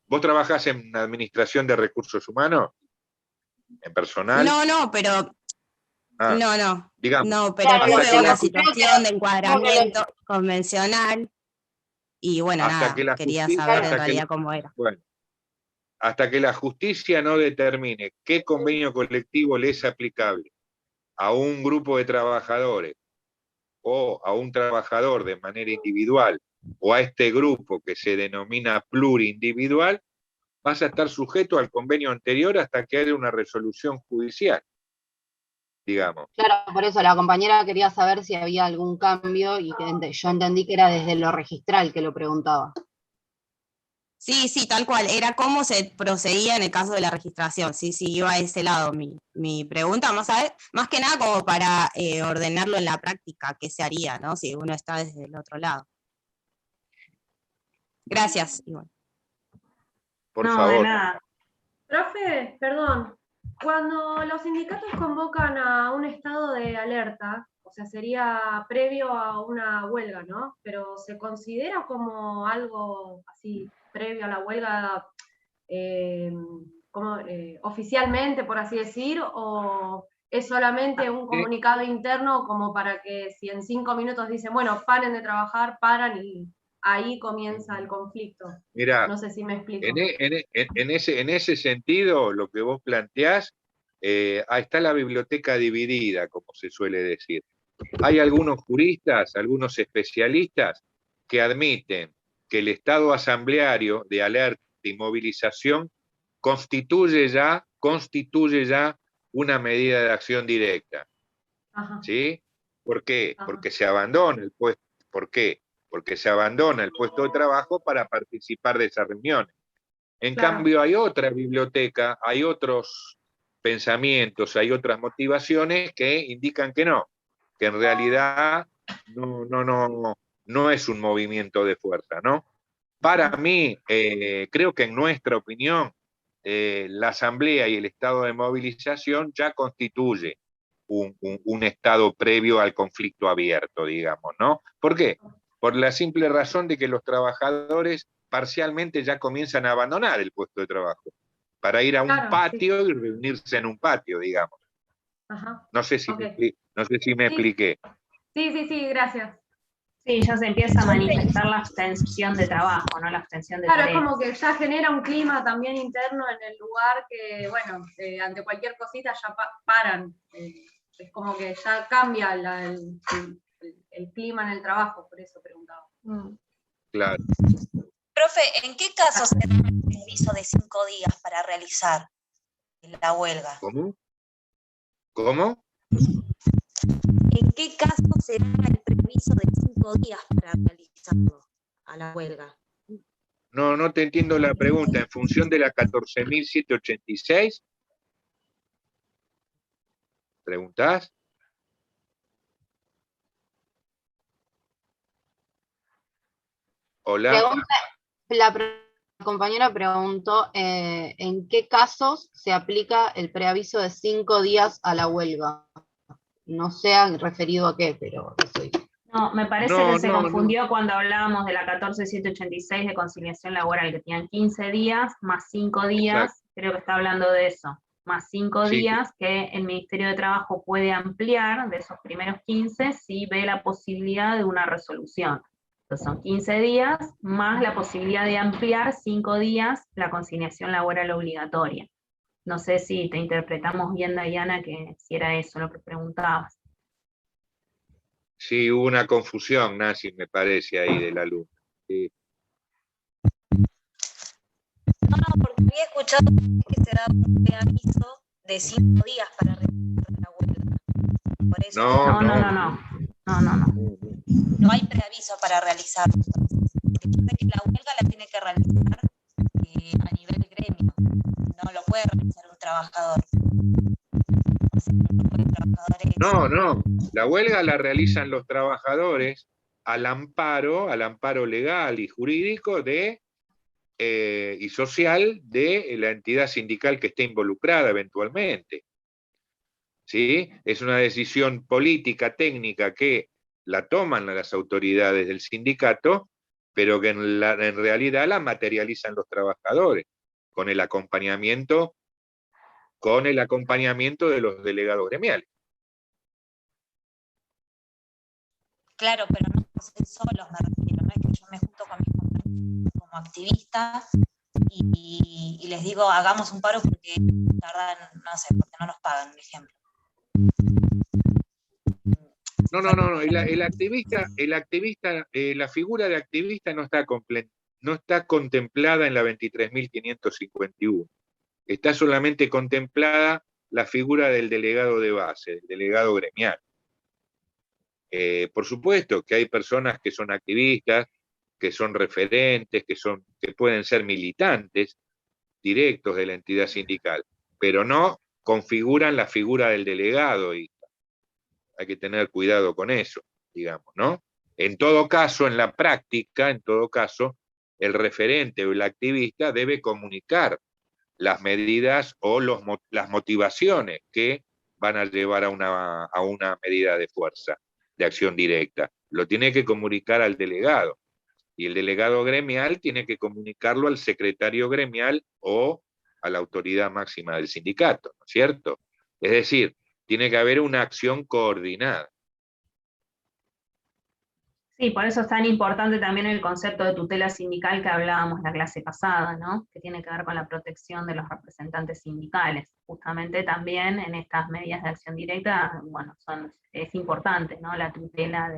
¿Vos trabajás en administración de recursos humanos? ¿En personal? No, pero... Digamos, no, pero claro, tuve una situación de encuadramiento convencional y bueno, quería saber en realidad cómo era. Bueno, hasta que la justicia no determine qué convenio colectivo le es aplicable a un grupo de trabajadores o a un trabajador de manera individual o a este grupo que se denomina plurindividual, vas a estar sujeto al convenio anterior hasta que haya una resolución judicial, digamos. Claro, por eso la compañera quería saber si había algún cambio y yo entendí que era desde lo registral que lo preguntaba. Sí, tal cual, era cómo se procedía en el caso de la registración, sí, iba a ese lado mi pregunta, más que nada como para ordenarlo en la práctica, qué se haría, ¿no? Si uno está desde el otro lado. Gracias, Iván. Por favor. De nada. Profe, perdón, cuando los sindicatos convocan a un estado de alerta, o sea, sería previo a una huelga, ¿no? Pero ¿se considera como algo así previo a la huelga oficialmente, por así decir, o es solamente un comunicado interno como para que si en 5 minutos dicen, bueno, paren de trabajar, paran y ahí comienza el conflicto? Mirá, no sé si me explico. En ese sentido, lo que vos planteás, ahí está la biblioteca dividida, como se suele decir. Hay algunos juristas, algunos especialistas que admiten que el estado asambleario de alerta y movilización constituye ya una medida de acción directa. Ajá. ¿Sí? ¿Por qué? Porque se abandona el puesto. ¿Por qué? Porque se abandona el puesto de trabajo para participar de esas reuniones. En cambio, hay otra biblioteca, hay otros pensamientos, hay otras motivaciones que indican que no, que en realidad no es un movimiento de fuerza, ¿no? Para mí, creo que en nuestra opinión, la asamblea y el estado de movilización ya constituye un estado previo al conflicto abierto, digamos, ¿no? ¿Por qué? Por la simple razón de que los trabajadores parcialmente ya comienzan a abandonar el puesto de trabajo para ir a un patio y reunirse en un patio, digamos. Ajá. No sé si Ok. no sé si me Sí. expliqué. Sí, gracias. Sí, ya se empieza a manifestar la abstención de trabajo, ¿no? La abstención de Claro, es tareas. como que ya genera un clima también interno en el lugar que, bueno, ante cualquier cosita ya paran. Es como que ya cambia el clima en el trabajo, por eso preguntaba. Claro. Profe, ¿en qué casos se da el permiso de 5 días para realizar la huelga? ¿Cómo? ¿Cómo? ¿En qué caso se da el permiso de 5 días para realizarlo a la huelga? No te entiendo la pregunta. ¿En función de la 14.786? ¿Preguntás? Hola. La compañera preguntó en qué casos se aplica el preaviso de 5 días a la huelga. No sé referido a qué, pero eso. No, me parece No, que se no, confundió cuando hablábamos de la 14.786 de conciliación laboral, que tenían 15 días más 5 días, Exacto. creo que está hablando de eso, más 5 Sí. días que el Ministerio de Trabajo puede ampliar de esos primeros 15 si ve la posibilidad de una resolución. Entonces son 15 días más la posibilidad de ampliar 5 días la conciliación laboral obligatoria. No sé si te interpretamos bien, Diana, que si era eso lo que preguntabas. Sí, hubo una confusión, Nancy, me parece, ahí del alumno. Sí. No, porque había escuchado que se daba un preaviso de 5 días para realizar la huelga. Por eso No. no hay preaviso para realizarlo. Recuerde que la huelga la tiene que realizar a nivel gremio. No lo puede realizar un trabajador. O sea, No. La huelga la realizan los trabajadores al amparo legal y jurídico y social de la entidad sindical que esté involucrada eventualmente. ¿Sí? Es una decisión política, técnica, que la toman las autoridades del sindicato, pero que en realidad la materializan los trabajadores, con el acompañamiento de los delegados gremiales. Claro, pero no hacen solos, me refiero. No es que yo me junto con mis compañeros como activista y les digo, hagamos un paro porque tardan, no sé, porque no nos pagan, por ejemplo. No. El activista, la figura de activista no está contemplada en la 23.551. Está solamente contemplada la figura del delegado de base, del delegado gremial. Por supuesto que hay personas que son activistas, que son referentes, que pueden ser militantes directos de la entidad sindical, pero no configuran la figura del delegado y hay que tener cuidado con eso, digamos, ¿no? En todo caso, en la práctica, el referente o el activista debe comunicar las medidas o las motivaciones que van a llevar a una medida de fuerza, de acción directa. Lo tiene que comunicar al delegado. Y el delegado gremial tiene que comunicarlo al secretario gremial o a la autoridad máxima del sindicato, ¿no es cierto? Es decir, tiene que haber una acción coordinada. Sí, por eso es tan importante también el concepto de tutela sindical que hablábamos la clase pasada, ¿no? Que tiene que ver con la protección de los representantes sindicales. Justamente también en estas medidas de acción directa, bueno, es importante, ¿no? La tutela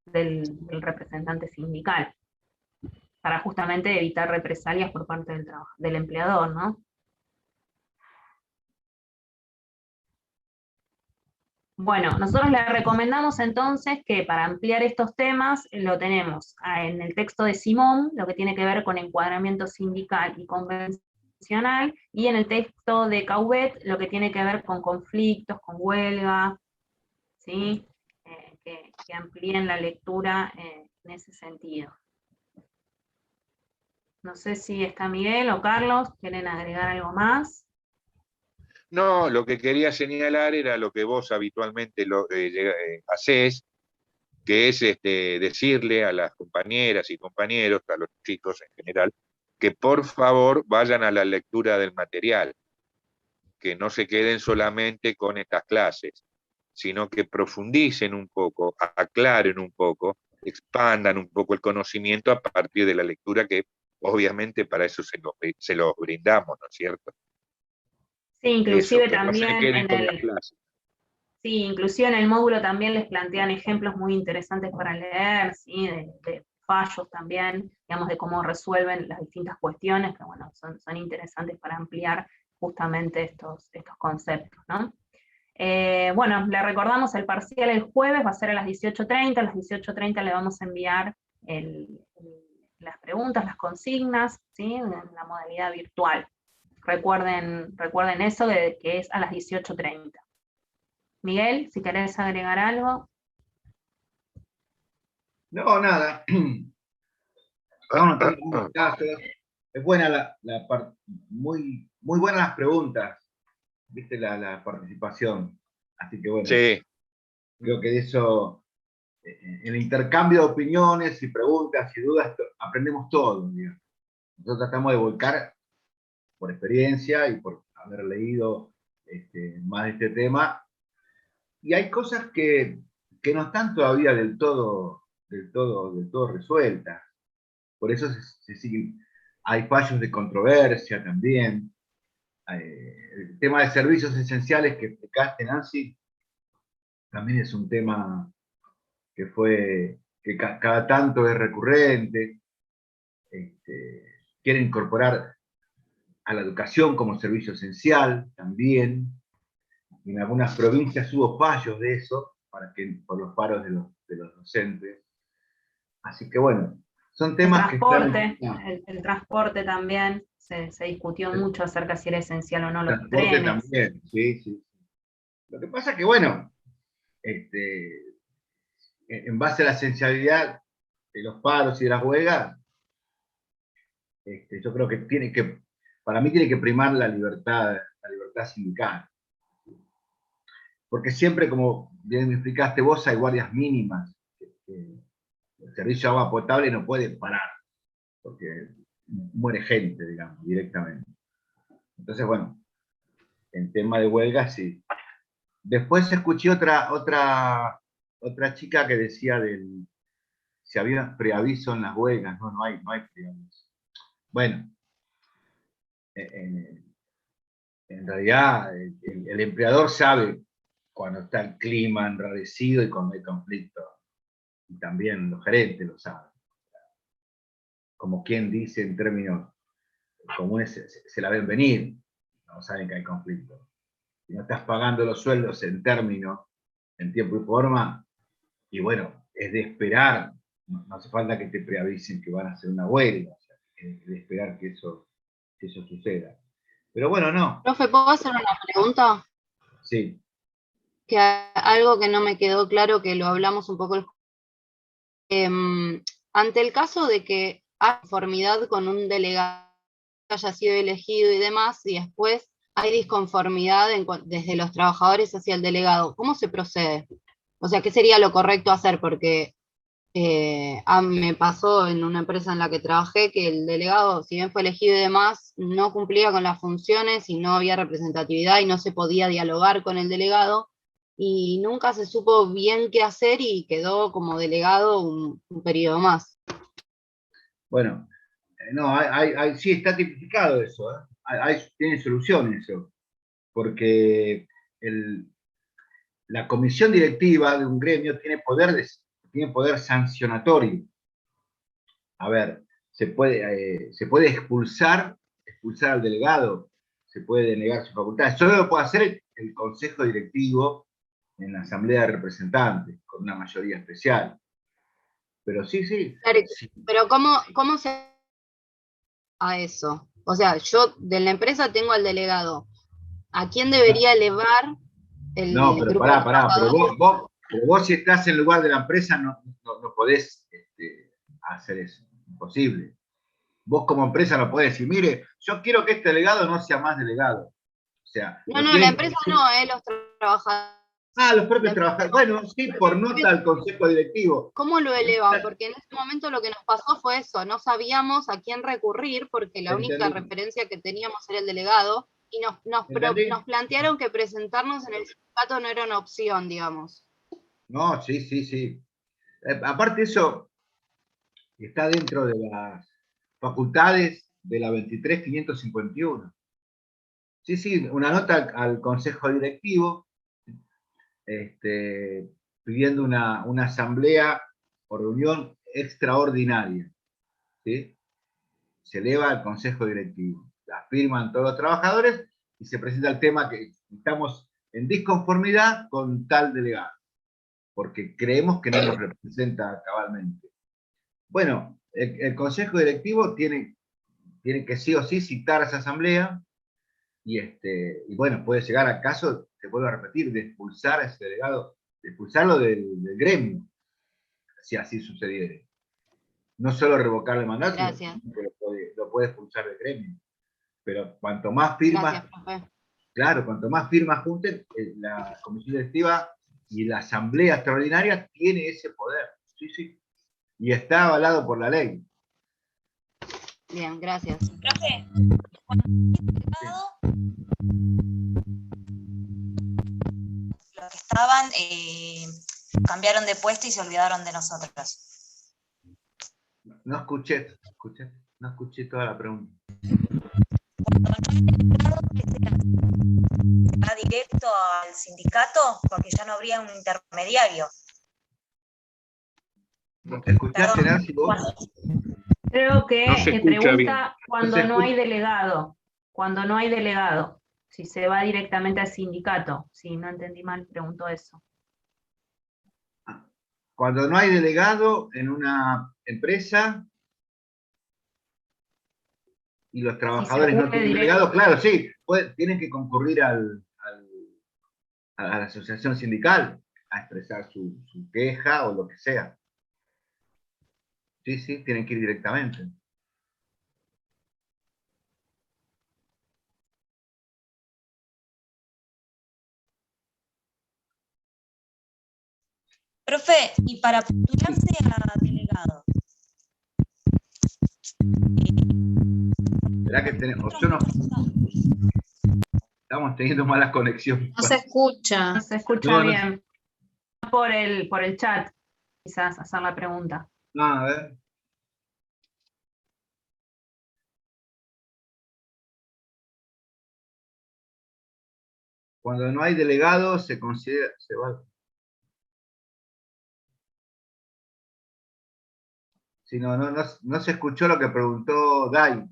del representante sindical, para justamente evitar represalias por parte del empleador, ¿no? Bueno, nosotros le recomendamos entonces que para ampliar estos temas lo tenemos en el texto de Simón, lo que tiene que ver con encuadramiento sindical y convencional, y en el texto de Caubet, lo que tiene que ver con conflictos, con huelga, ¿sí? Que amplíen la lectura en ese sentido. No sé si está Miguel o Carlos, ¿quieren agregar algo más? No, lo que quería señalar era lo que vos habitualmente hacés, que es decirle a las compañeras y compañeros, a los chicos en general, que por favor vayan a la lectura del material. que no se queden solamente con estas clases, sino que profundicen un poco, aclaren un poco, expandan un poco el conocimiento a partir de la lectura, que obviamente para eso se los brindamos, ¿no es cierto? Sí, inclusive Eso, que no se también queden con la clase. Sí, inclusive en el módulo también les plantean ejemplos muy interesantes para leer, ¿sí? De fallos también, digamos, de cómo resuelven las distintas cuestiones, que bueno, son interesantes para ampliar justamente estos conceptos, ¿no? Bueno, le recordamos el parcial el jueves, va a ser a las 18:30, a las 18:30 le vamos a enviar las preguntas, las consignas, ¿sí? En la modalidad virtual. Recuerden eso, de que es a las 18:30. Miguel, si querés agregar algo. No, nada. Vamos a tener casos. Es buena muy buenas las preguntas, viste la participación. Así que bueno, sí. Creo que de eso, en el intercambio de opiniones y preguntas y dudas, aprendemos todo, digamos. Nosotros tratamos de volcar por experiencia y por haber leído más de este tema. Y hay cosas que no están todavía del todo resueltas. Por eso se siguen. Hay fallos de controversia también. El tema de servicios esenciales que explicaste, Nancy, también es un tema que cada tanto es recurrente. Quieren incorporar a la educación como servicio esencial también. En algunas provincias hubo fallos de eso, por los paros de los docentes. Así que bueno, son temas que están... El transporte también, se discutió mucho acerca si era esencial o no los transporte trenes. También, sí. Lo que pasa es que, bueno, en base a la esencialidad de los paros y de las huelgas, yo creo que para mí tiene que primar la libertad sindical. Porque siempre, como bien me explicaste vos, hay guardias mínimas. El servicio de agua potable no puede parar, porque muere gente, digamos, directamente. Entonces, bueno, en tema de huelga, sí. Después escuché otra chica que decía si había preaviso en las huelgas. No hay preaviso. Bueno, en realidad el empleador sabe cuando está el clima enrarecido y cuando hay conflicto. Y también los gerentes lo saben. Como quien dice en términos comunes, se la ven venir, no saben que hay conflicto. Si no estás pagando los sueldos en tiempo y forma, y bueno, es de esperar, no hace falta que te preavisen que van a hacer una huelga, o sea, es de esperar que eso suceda. Pero bueno, no. Profe, ¿puedo hacer una pregunta? Sí. Que algo que no me quedó claro, que lo hablamos un poco. Ante el caso de que hay conformidad con un delegado que haya sido elegido y demás, y después hay disconformidad desde los trabajadores hacia el delegado, ¿cómo se procede? O sea, ¿qué sería lo correcto hacer? Porque me pasó en una empresa en la que trabajé que el delegado, si bien fue elegido y demás, no cumplía con las funciones y no había representatividad y no se podía dialogar con el delegado, y nunca se supo bien qué hacer y quedó como delegado un periodo más. Bueno, no, sí está tipificado eso, tiene solución eso, porque la comisión directiva de un gremio tiene poder sancionatorio. A ver, se puede expulsar al delegado, se puede denegar su facultad. Solo lo puede hacer el consejo directivo en la asamblea de representantes, con una mayoría especial. Pero sí. Pero ¿cómo se a eso? O sea, yo de la empresa tengo al delegado. ¿A quién debería elevar el No, pero grupo pará, pero vos si estás en lugar de la empresa no podés hacer eso, imposible. Vos como empresa no podés decir, mire, yo quiero que este delegado no sea más delegado. O sea, no, la empresa no, los trabajadores. Los propios trabajadores. Bueno, sí, por nota al consejo directivo. ¿Cómo lo elevan? Porque en ese momento lo que nos pasó fue eso, no sabíamos a quién recurrir porque la única referencia que teníamos era el delegado, Y nos plantearon que presentarnos en el sindicato no era una opción, digamos. No, sí, sí, sí. Aparte eso está dentro de las facultades de la 23.551. Sí, sí, una nota al Consejo Directivo pidiendo una asamblea o reunión extraordinaria. ¿Sí? Se eleva al Consejo Directivo. La firman todos los trabajadores y se presenta el tema que estamos en disconformidad con tal delegado, porque creemos que no nos representa cabalmente. Bueno, el Consejo Directivo tiene que sí o sí citar a esa asamblea y bueno, puede llegar a caso, te vuelvo a repetir, de expulsar a ese delegado, de expulsarlo del gremio, si así sucediera. No solo revocarle el mandato, sino que lo puede expulsar del gremio. Pero cuanto más firmas, claro, cuanto más firmas junten, la comisión directiva y la asamblea extraordinaria tiene ese poder. Sí, sí. Y está avalado por la ley. Bien, gracias. Profe, los que estaban cambiaron de puesto y se olvidaron de nosotros. No escuché toda la pregunta. ¿Va directo al sindicato? Porque ya no habría un intermediario. ¿Escuchaste, Nancy, vos? Creo que No se escucha pregunta bien. cuando No se no hay escucha. delegado. Cuando no hay delegado. Si se va directamente al sindicato. Si no entendí mal, preguntó eso. Cuando no hay delegado en una empresa y los trabajadores no tienen delegado, claro, sí, tienen que concurrir a la asociación sindical a expresar su queja o lo que sea. Sí, sí, tienen que ir directamente. Profe, y para postularse a delegado. ¿Será que tenemos? Estamos teniendo mala conexión. No se escucha. No se escucha No, no. bien. Por el chat, quizás, hacer la pregunta. A ver. Cuando no hay delegado, se considera, se va. Si no se escuchó lo que preguntó Dai.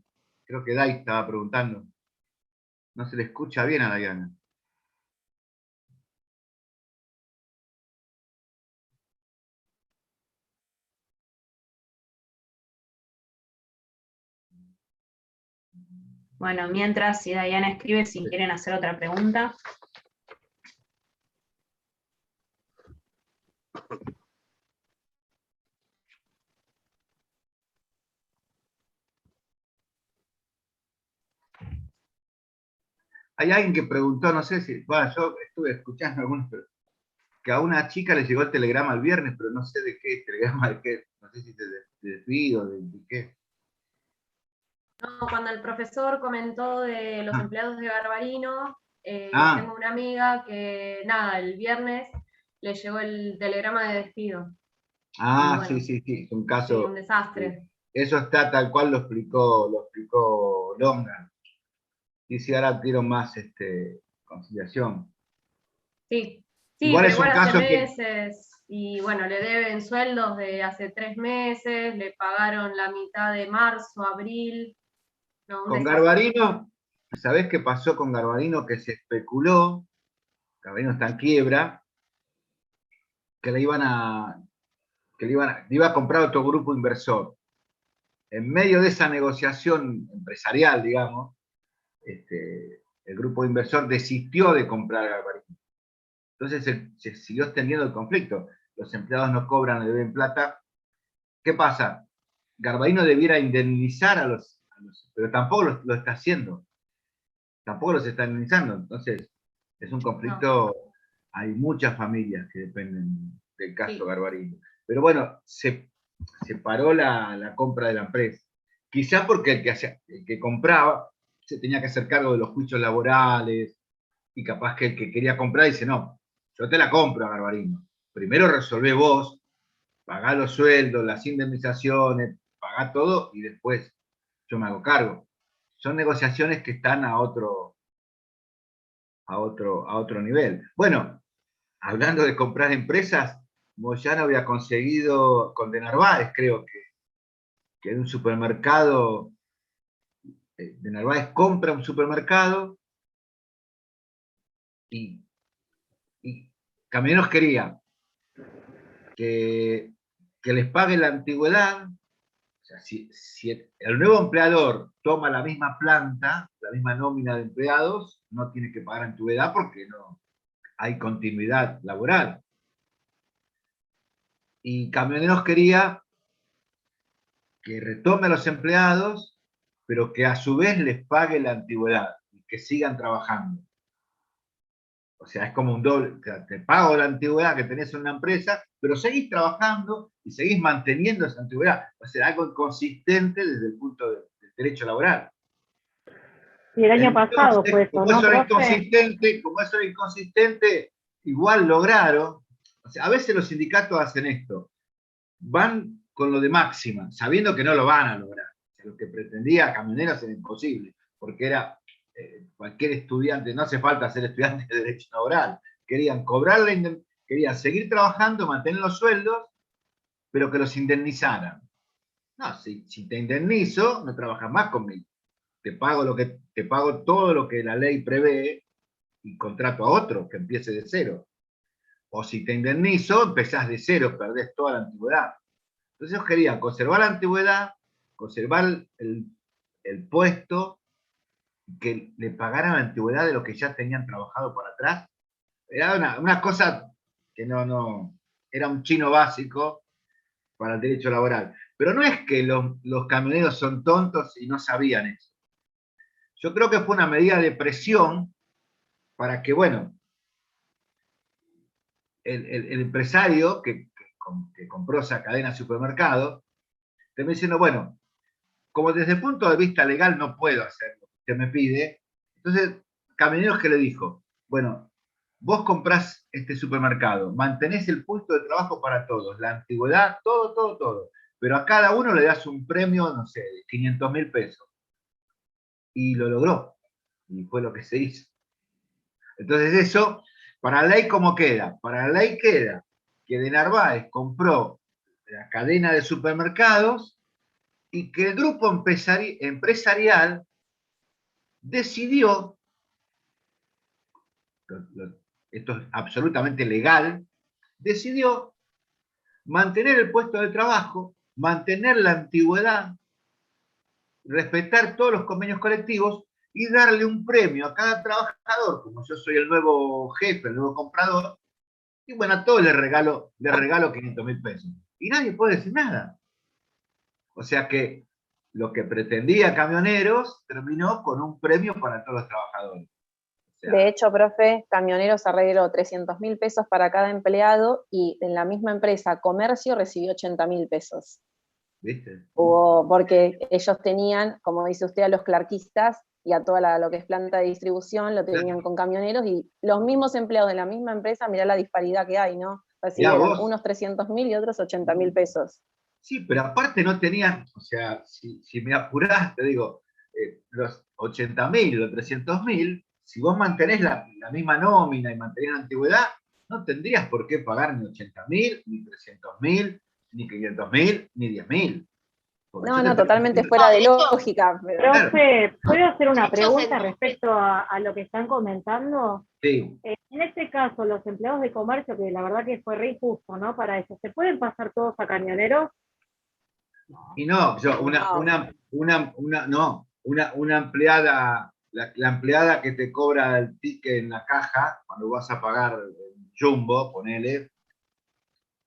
Creo que Dai estaba preguntando. No se le escucha bien a Diana. Bueno, mientras, si Diana escribe, si quieren hacer otra pregunta. Hay alguien que preguntó, no sé si, bueno, yo estuve escuchando algunos, pero que a una chica le llegó el telegrama el viernes, pero no sé de qué, telegrama de qué, no sé si de despido, de qué. No, cuando el profesor comentó de los empleados de Garbarino, tengo una amiga que, nada, el viernes le llegó el telegrama de despido. Ah, bueno, sí, es un caso. Sí, un desastre. Eso está tal cual lo explicó Longa. Y si ahora dieron más conciliación. Sí, igual pero es un igual hace caso que. meses, y bueno, le deben sueldos de hace 3 meses, le pagaron la mitad de marzo, abril. No, Con desastre. Garbarino, ¿sabés qué pasó con Garbarino? Que se especuló, Garbarino está en quiebra, que le iba a comprar otro grupo inversor. En medio de esa negociación empresarial, digamos, el grupo inversor desistió de comprar Garbarino. Entonces se siguió extendiendo el conflicto. Los empleados no cobran, le deben plata. ¿Qué pasa? Garbarino debiera indemnizar a los pero tampoco lo está haciendo. Tampoco los está indemnizando. Entonces, es un conflicto. No. Hay muchas familias que dependen del caso Garbarino. Pero bueno, se paró la compra de la empresa. Quizás porque el que compraba se tenía que hacer cargo de los juicios laborales, y capaz que el que quería comprar dice, no, yo te la compro a Garbarino. Primero resolvé vos, pagá los sueldos, las indemnizaciones, pagá todo, y después yo me hago cargo. Son negociaciones que están a otro nivel. Bueno, hablando de comprar empresas, Moyano había conseguido con De Narváez, creo que en un supermercado, De Narváez compra un supermercado y Camioneros quería que les pague la antigüedad. O sea, si el nuevo empleador toma la misma planta, la misma nómina de empleados, no tiene que pagar antigüedad porque no hay continuidad laboral. Y Camioneros quería que retome a los empleados, pero que a su vez les pague la antigüedad y que sigan trabajando. O sea, es como un doble, te pago la antigüedad que tenés en una empresa, pero seguís trabajando y seguís manteniendo esa antigüedad. O sea, algo inconsistente desde el punto del derecho laboral. Y el año pasado fue eso, como ¿no, eso era profe? inconsistente, igual lograron. O sea, a veces los sindicatos hacen esto. Van con lo de máxima, sabiendo que no lo van a lograr. O sea, lo que pretendía Camioneros era imposible, porque era cualquier estudiante, no hace falta ser estudiante de derecho laboral, querían querían seguir trabajando, mantener los sueldos, pero que los indemnizaran. No, si te indemnizo, no trabajas más conmigo. Te pago todo lo que la ley prevé y contrato a otro que empiece de cero. O si te indemnizo, empezás de cero, perdés toda la antigüedad. Entonces ellos querían conservar la antigüedad, conservar el puesto, que le pagaran la antigüedad de lo que ya tenían trabajado por atrás. Era una cosa que no era un chino básico para el derecho laboral. Pero no es que los camioneros son tontos y no sabían eso. Yo creo que fue una medida de presión para que, bueno, el empresario que compró esa cadena de supermercados, terminó diciendo, bueno, como desde el punto de vista legal no puedo hacer lo que usted me pide, entonces Camioneros que le dijo, bueno, vos comprás este supermercado, mantenés el puesto de trabajo para todos, la antigüedad, todo, pero a cada uno le das un premio, no sé, de 500.000 pesos. Y lo logró, y fue lo que se hizo. Entonces eso, para la ley, ¿cómo queda? Para la ley queda que De Narváez compró la cadena de supermercados y que el grupo empresarial decidió, esto es absolutamente legal, decidió mantener el puesto de trabajo, mantener la antigüedad, respetar todos los convenios colectivos y darle un premio a cada trabajador, como yo soy el nuevo jefe, el nuevo comprador, y bueno, a todos les regalo 500.000 pesos. Y nadie puede decir nada. O sea que lo que pretendía Camioneros terminó con un premio para todos los trabajadores. O sea, de hecho, profe, Camioneros arregló 300.000 pesos para cada empleado y en la misma empresa Comercio recibió 80.000 pesos. ¿viste? Porque ellos tenían, como dice usted, a los clerquistas y a toda lo que es planta de distribución, lo tenían con Camioneros, y los mismos empleados de la misma empresa, mirá la disparidad que hay, ¿no? Recibieron unos 300.000 y otros 80.000 pesos. Sí, pero aparte no tenían, o sea, si me apurás, te digo, los 80.000, los 300.000, si vos mantenés la misma nómina y mantenés la antigüedad, no tendrías por qué pagar ni 80.000, ni 300.000, ni 500.000, ni 10.000. No, totalmente fuera de lógica. Pero... Profe, ¿puedo hacer una pregunta respecto a lo que están comentando? Sí. En este caso, los empleados de comercio, que la verdad que fue re injusto, ¿no? Para eso, ¿se pueden pasar todos a Camioneros? Y no, una empleada, la empleada que te cobra el ticket en la caja, cuando vas a pagar el Jumbo, ponele,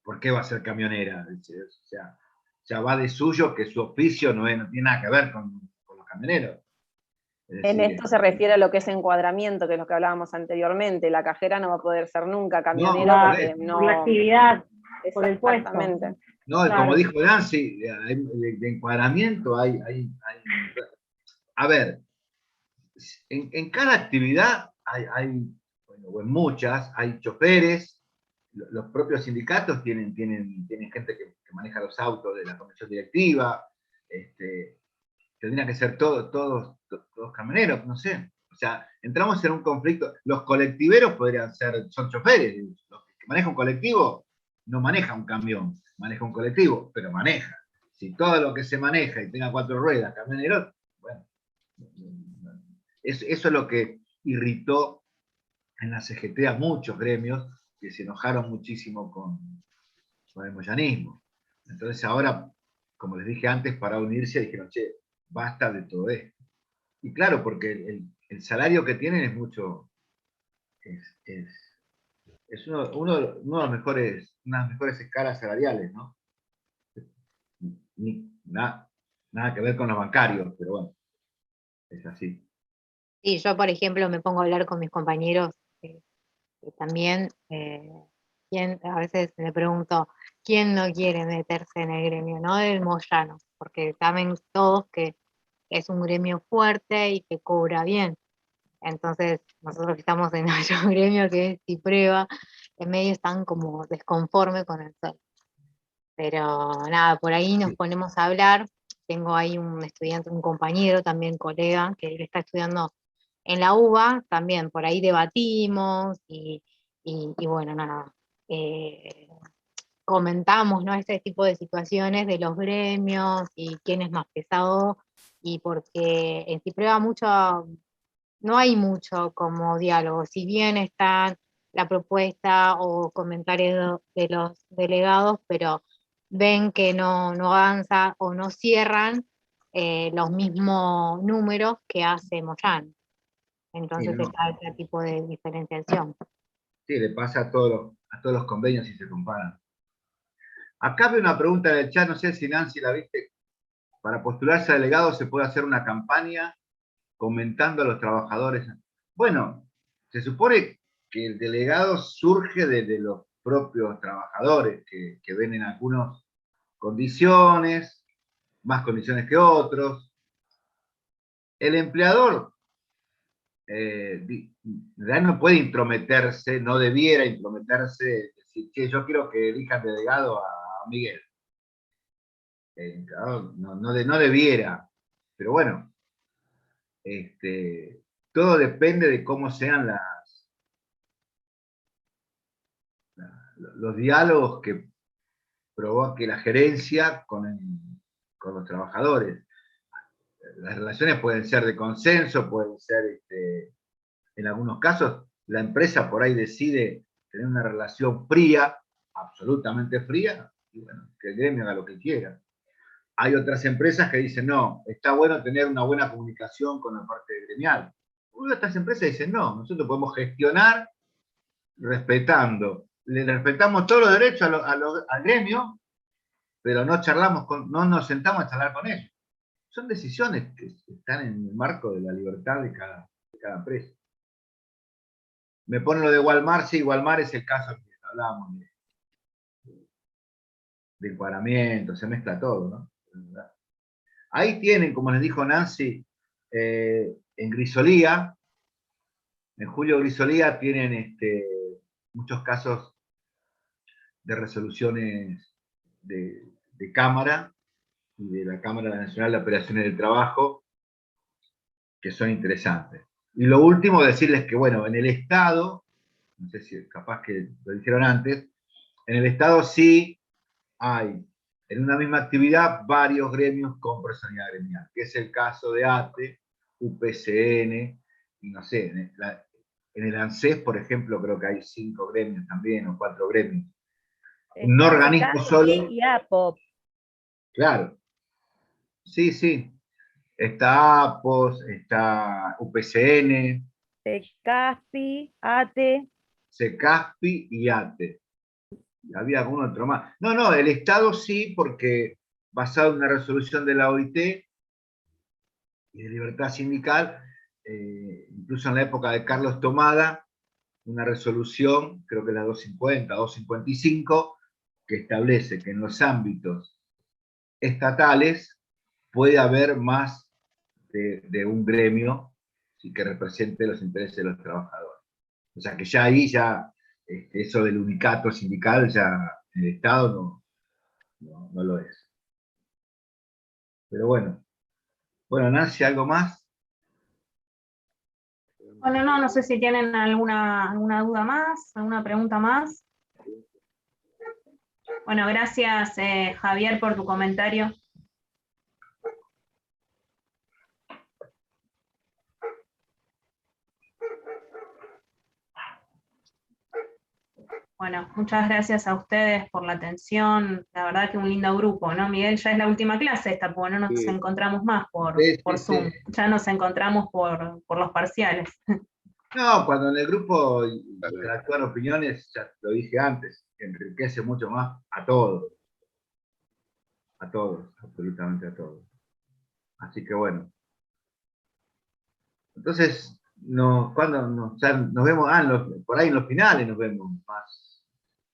¿por qué va a ser camionera? O sea, ya va de suyo que su oficio no tiene nada que ver con los camioneros. En esto se refiere a lo que es encuadramiento, que es lo que hablábamos anteriormente. La cajera no va a poder ser nunca camionera. Por la actividad, por el puesto. No, claro. Como dijo Nancy, de encuadramiento hay. A ver, en cada actividad bueno, o en muchas, hay choferes, los propios sindicatos tienen gente que maneja los autos de la comisión directiva, tendrían que ser todos camioneros, no sé. O sea, entramos en un conflicto. Los colectiveros son choferes. Los que manejan un colectivo no maneja un camión, maneja un colectivo, pero maneja. Si todo lo que se maneja y tenga 4 ruedas, camioneros, bueno, eso es lo que irritó en la CGT a muchos gremios que se enojaron muchísimo con el moyanismo. Entonces ahora, como les dije antes, para unirse dijeron, che, basta de todo esto. Y claro, porque el salario que tienen es mucho, es uno de los mejores, una de las mejores escalas salariales, ¿no? Nada que ver con los bancarios, pero bueno, es así. Sí, yo por ejemplo me pongo a hablar con mis compañeros que también, a veces me pregunto, ¿quién no quiere meterse en el gremio, no? Del Moyano, porque saben todos que es un gremio fuerte y que cobra bien. Entonces, nosotros que estamos en nuestro gremio, que es Ciprueba, en medio están como desconformes con el sueldo. Pero nada, por ahí nos ponemos a hablar. Tengo ahí un estudiante, un compañero, también colega, que él está estudiando en la UBA, también por ahí debatimos y bueno, nada, comentamos, ¿no? Este tipo de situaciones de los gremios y quién es más pesado, y porque en Ciprueba no hay mucho como diálogo, si bien está la propuesta o comentarios de los delegados, pero ven que no avanza o no cierran los mismos números que hace Moyano. Entonces Sí, no. está ese tipo de diferenciación. Sí, le pasa a todos los convenios si se comparan. Acá veo una pregunta en el chat, no sé si Nancy la viste. Para postularse a delegado se puede hacer una campaña comentando a los trabajadores. Bueno, se supone que el delegado surge de los propios trabajadores que ven en algunas condiciones, más condiciones que otros. El empleador no puede intrometerse, no debiera intrometerse, decir, che, yo quiero que elijan delegado a Miguel. No debiera, pero bueno, todo depende de cómo sean los diálogos que provoque la gerencia con los trabajadores. Las relaciones pueden ser de consenso, pueden ser, en algunos casos, la empresa por ahí decide tener una relación fría, absolutamente fría, y bueno, que el gremio haga lo que quiera. Hay otras empresas que dicen, no, está bueno tener una buena comunicación con la parte gremial. Una de estas empresas dicen, no, nosotros podemos gestionar respetamos todos los derechos al gremio, pero no nos sentamos a charlar con ellos. Son decisiones que están en el marco de la libertad de cada empresa. Me pone lo de Walmart, sí, Walmart es el caso que hablábamos de encuadramiento, se mezcla todo, ¿no? Ahí tienen, como les dijo Nancy, en Grisolía, en Julio Grisolía tienen muchos casos de resoluciones de Cámara y de la Cámara Nacional de Operaciones del Trabajo, que son interesantes. Y lo último, decirles que, bueno, en el Estado, no sé si capaz que lo dijeron antes, en el Estado sí hay, en una misma actividad, varios gremios con personalidad gremial, que es el caso de ATE, UPCN, y no sé, en el ANSES, por ejemplo, creo que hay 5 gremios también, o 4 gremios. Un organismo solo. Y APOP. Claro. Sí, sí. Está APOS, está UPCN. CECASPI, ATE. CECASPI y ATE. Había algún otro más. No, el Estado sí, porque basado en una resolución de la OIT y de libertad sindical, incluso en la época de Carlos Tomada, una resolución, creo que la 250, 255, que establece que en los ámbitos estatales puede haber más de un gremio y que represente los intereses de los trabajadores. O sea que ya ahí, eso del unicato sindical, ya en el Estado no lo es. Pero bueno. Bueno, Nancy, ¿algo más? Bueno, no sé si tienen alguna duda más, alguna pregunta más. Bueno, gracias Javier por tu comentario. Bueno, muchas gracias a ustedes por la atención. La verdad que un lindo grupo, ¿no, Miguel? Ya es la última clase esta, porque no nos encontramos más por Zoom. Ya nos encontramos por los parciales. No, cuando en el grupo interactúan opiniones, ya lo dije antes, enriquece mucho más a todos. A todos, absolutamente a todos. Así que bueno. Entonces, ya nos vemos, por ahí en los finales nos vemos más,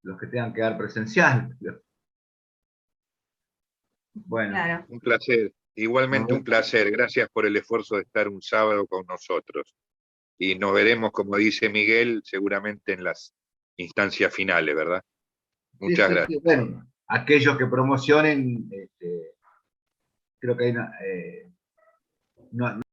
los que tengan que dar presencial. Bueno. Claro. Un placer, igualmente un placer. Gracias por el esfuerzo de estar un sábado con nosotros. Y nos veremos, como dice Miguel, seguramente en las instancias finales, ¿verdad? Muchas gracias. Sí, bueno, aquellos que promocionen, creo que hay